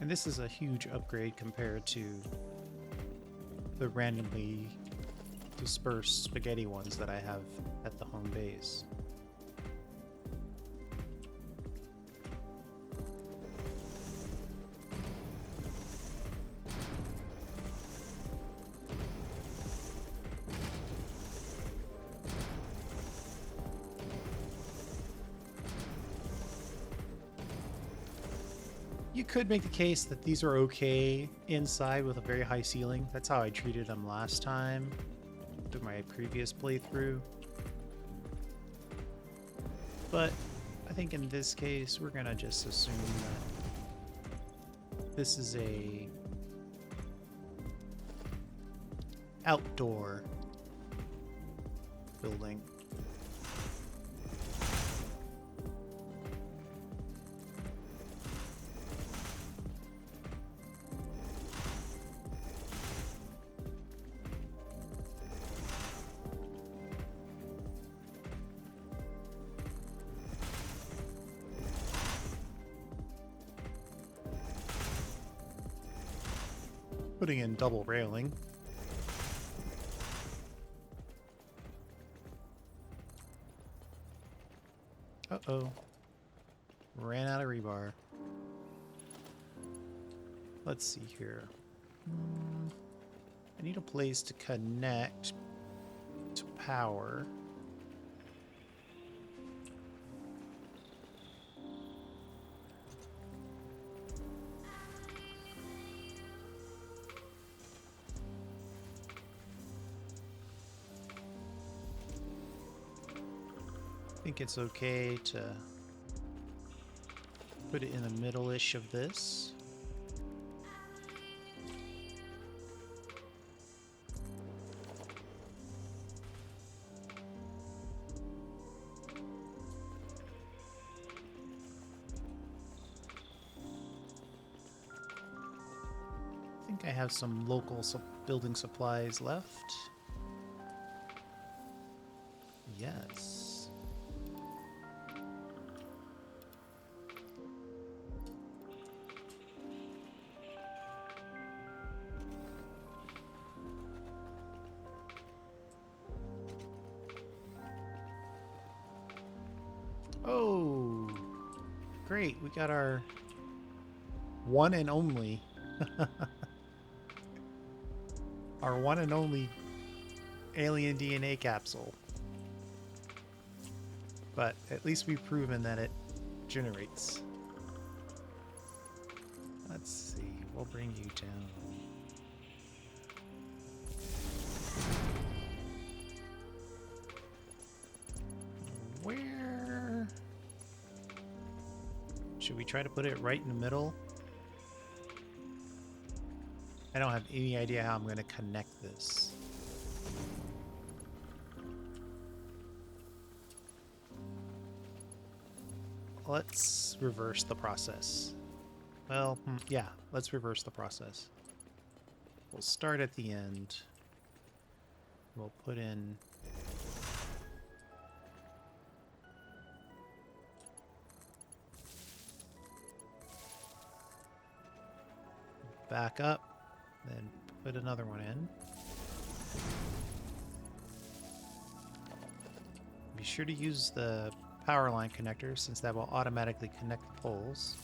And this is a huge upgrade compared to the randomly dispersed spaghetti ones that I have at the home base. You could make the case that these are okay inside with a very high ceiling. That's how I treated them last time through my previous playthrough. But I think in this case, we're gonna just assume that this is a outdoor building. Putting in double railing. Uh-oh. Ran out of rebar. Let's see here. I need a place to connect to power. think it's okay to put it in the middle-ish of this. I think I have some local building supplies left. Yes. Oh, great. We got our one and only. Our one and only alien DNA capsule. But at least we've proven that it generates. Let's see. We'll bring you down. Where? Should we try to put it right in the middle? I don't have any idea how I'm going to connect this. Let's reverse the process. Well, yeah, let's reverse the process. We'll start at the end. We'll put in... back up. Then put another one in. Be sure to use the power line connector since that will automatically connect the poles.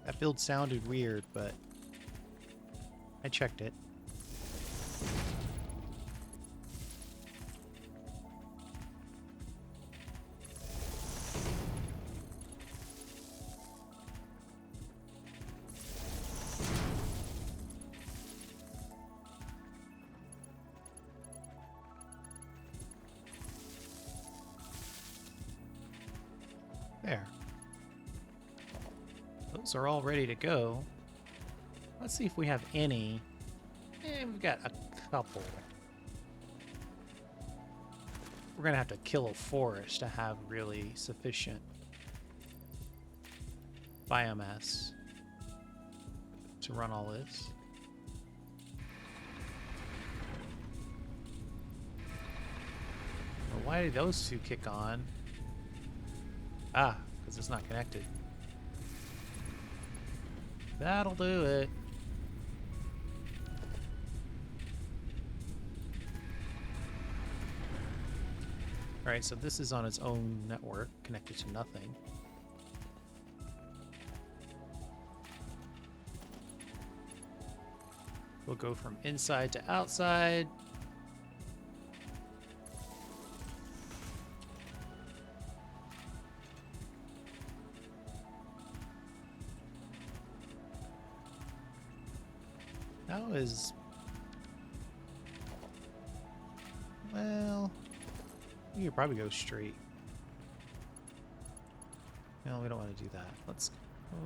That build sounded weird, but I checked it. There. Those are all ready to go. Let's see if we have any. We've got a couple. We're gonna have to kill a forest to have really sufficient biomass to run all this. Well, why did those two kick on? Ah, because it's not connected. That'll do it. Alright, so this is on its own network, connected to nothing. We'll go from inside to outside. That was... well... we could probably go straight. No, we don't want to do that. Let's go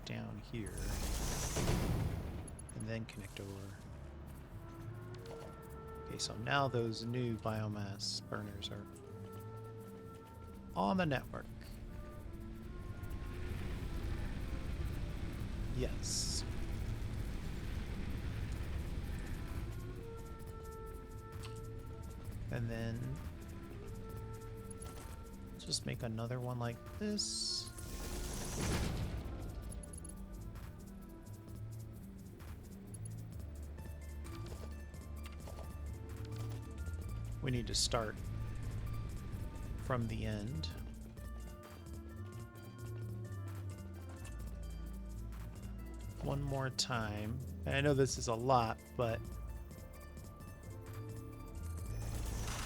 down here. And then connect over. Okay, so now those new biomass burners are on the network. Yes. And then just make another one like this. We need to start from the end. one more time. And I know this is a lot, but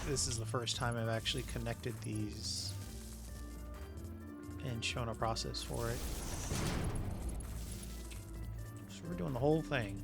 this is the first time I've actually connected these and shown a process for it. So we're doing the whole thing.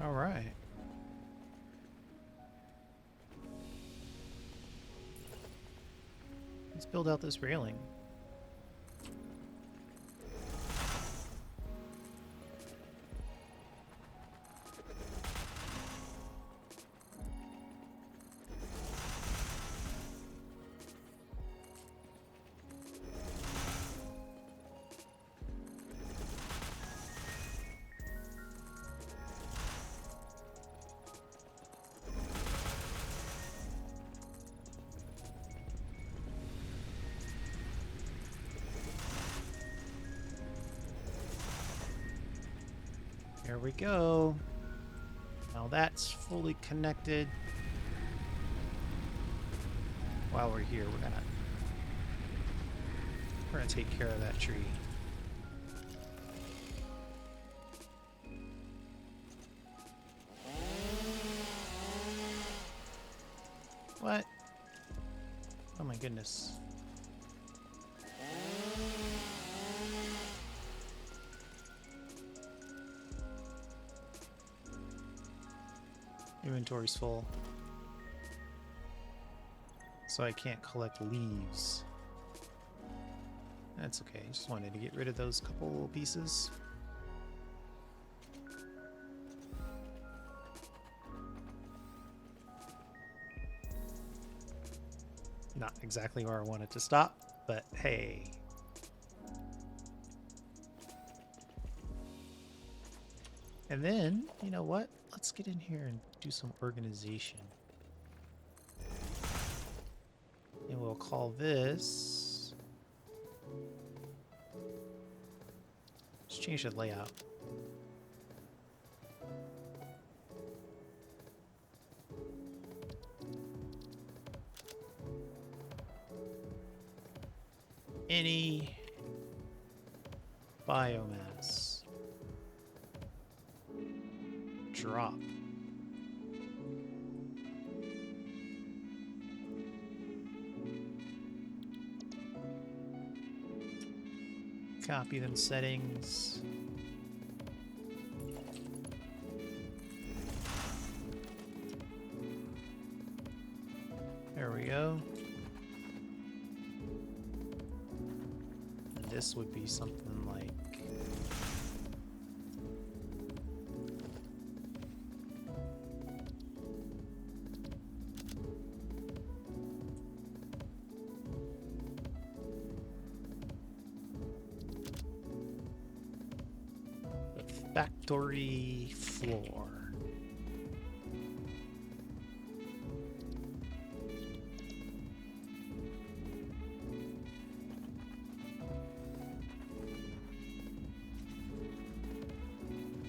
All right. Let's build out this railing. There we go. Now that's fully connected. While we're here, we're gonna take care of that tree. What? Oh my goodness. Inventory's full. So I can't collect leaves. That's okay. Just wanted to get rid of those couple pieces. Not exactly where I wanted to stop, but hey. And then, you know what? Let's get in here and do some organization. And we'll call this... Let's change the layout. Any biomass. Drop. Copy them settings. There we go. And this would be something like factory floor.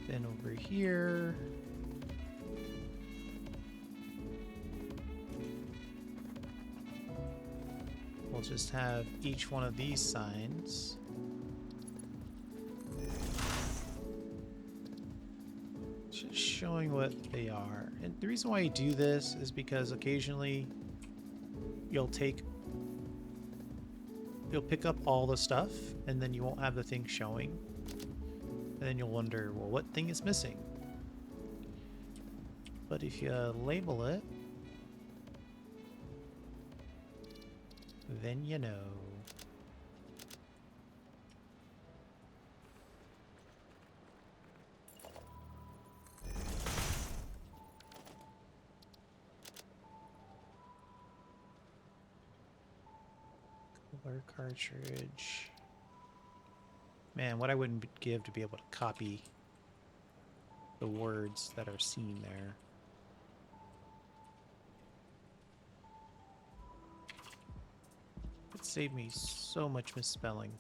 Then over here, we'll just have each one of these signs. Just showing what they are. And the reason why you do this is because occasionally you'll take You'll pick up all the stuff, and then you won't have the thing showing. And then you'll wonder, well, what thing is missing? But if you label it, then you know. Cooler cartridge. Man, what I wouldn't give to be able to copy the words that are seen there. It saved me so much misspelling.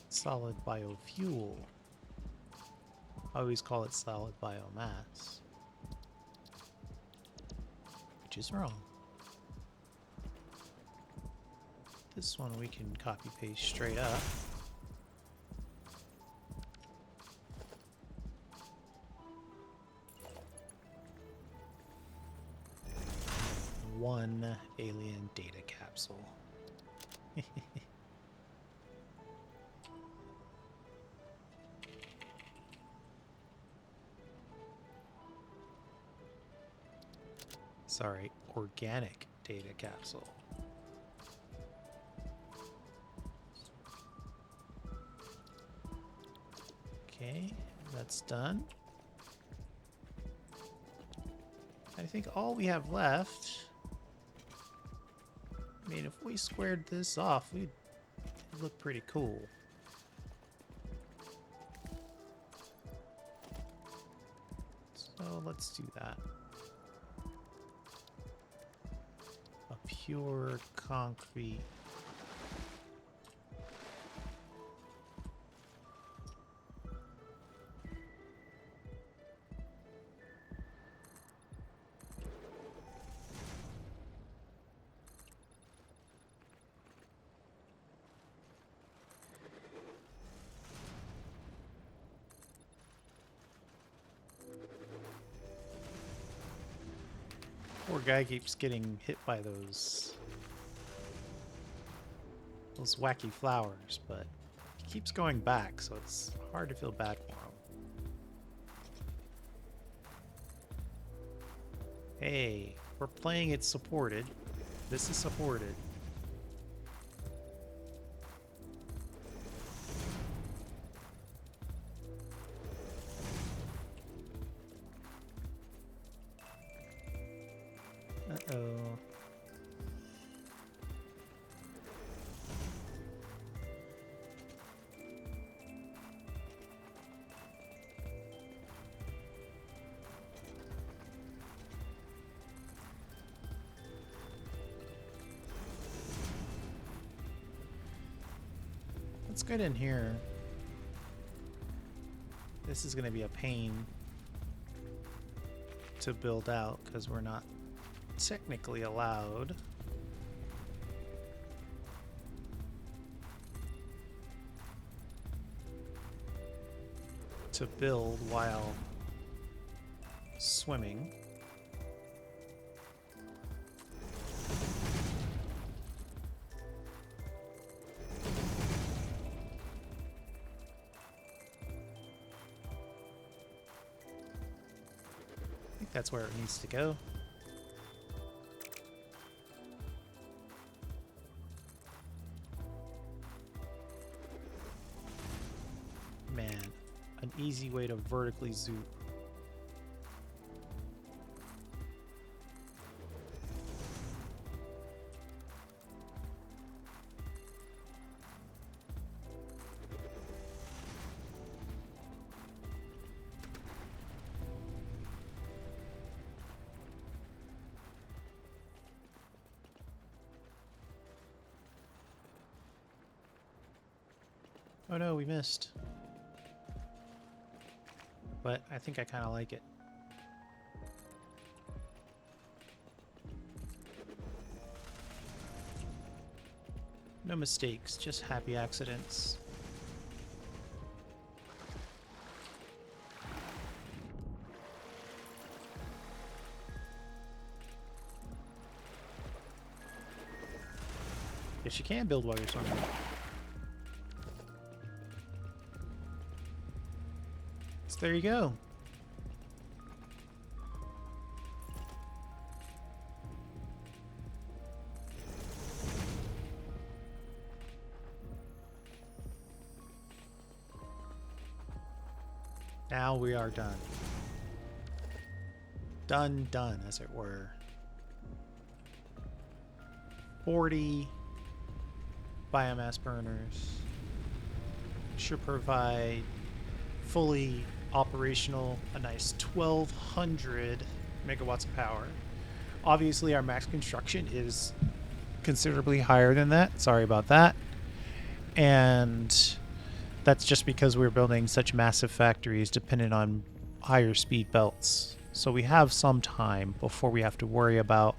Solid biofuel. I always call it solid biomass, which is wrong. This one we can copy paste straight up. One alien data capsule. Sorry, organic data capsule. Okay, that's done. I think all we have left, I mean, if we squared this off, it'd look pretty cool. So let's do that. A pure concrete. Poor guy keeps getting hit by those wacky flowers, but he keeps going back, so it's hard to feel bad for him. Hey, we're playing it supported. This is supported. Uh-oh. Let's get in here. This is going to be a pain to build out because we're not technically allowed. To build while swimming. I think that's where it needs to go. Man, an easy way to vertically zoom. Oh no, we missed. But I think I kind of like it. No mistakes, just happy accidents. Yes, you can build while you're swimming. So there you go. Now we are done. Done, as it were. 40 biomass burners should provide fully operational a nice 1200 megawatts of power. Obviously, our max construction is considerably higher than that. Sorry about that. And that's just because we're building such massive factories dependent on higher speed belts. So we have some time before we have to worry about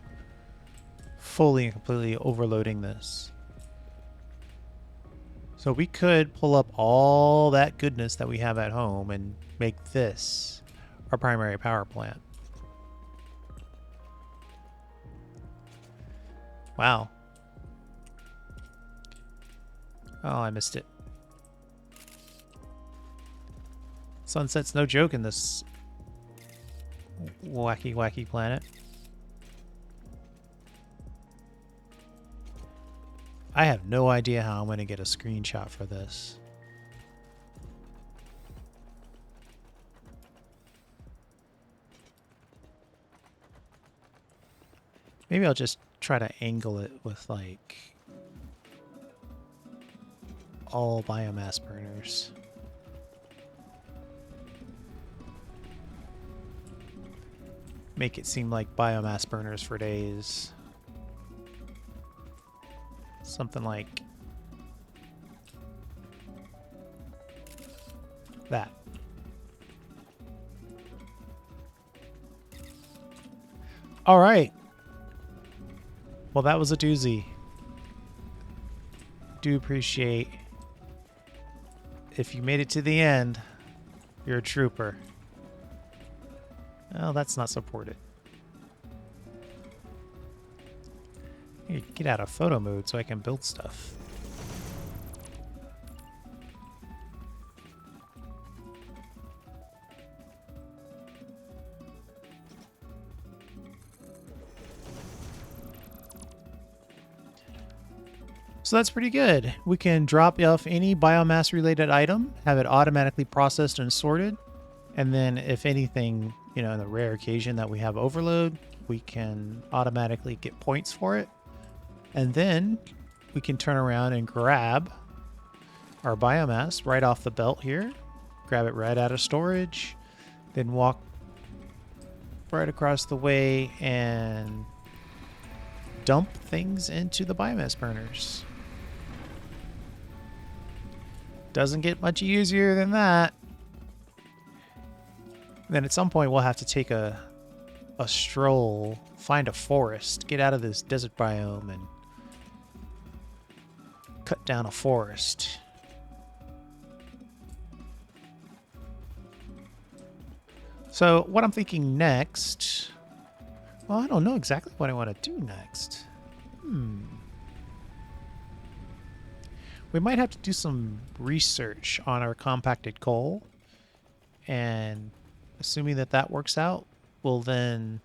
fully and completely overloading this. So we could pull up all that goodness that we have at home and make this our primary power plant. Wow. Oh, I missed it. Sunset's no joke in this wacky planet. I have no idea how I'm going to get a screenshot for this. Maybe I'll just try to angle it with like all biomass burners. Make it seem like biomass burners for days. Something like that. All right. Well, that was a doozy. Do appreciate if you made it to the end, you're a trooper. Oh, that's not supported. Get out of photo mode so I can build stuff. So that's pretty good. We can drop off any biomass related item, have it automatically processed and sorted. And then if anything, you know, in the rare occasion that we have overload, we can automatically get points for it. And then we can turn around and grab our biomass right off the belt here, grab it right out of storage, then walk right across the way and dump things into the biomass burners. Doesn't get much easier than that. Then at some point we'll have to take a stroll, find a forest, get out of this desert biome and cut down a forest. So what I'm thinking next, well, I don't know exactly what I want to do next. We might have to do some research on our compacted coal, and assuming that that works out, we'll then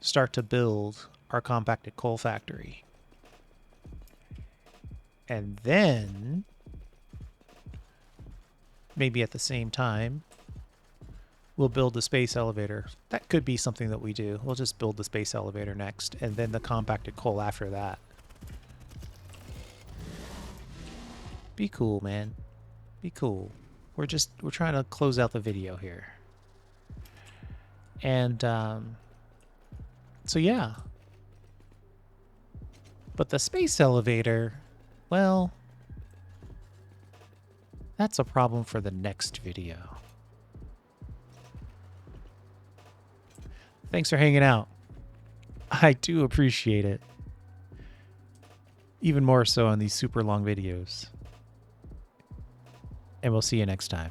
start to build our compacted coal factory. And then, maybe at the same time, we'll build the space elevator. That could be something that we do. We'll just build the space elevator next, and then the compacted coal after that. Be cool, man. Be cool. We're trying to close out the video here. And, so yeah. But the space elevator, well, that's a problem for the next video. Thanks for hanging out. I do appreciate it. even more so on these super long videos. And we'll see you next time.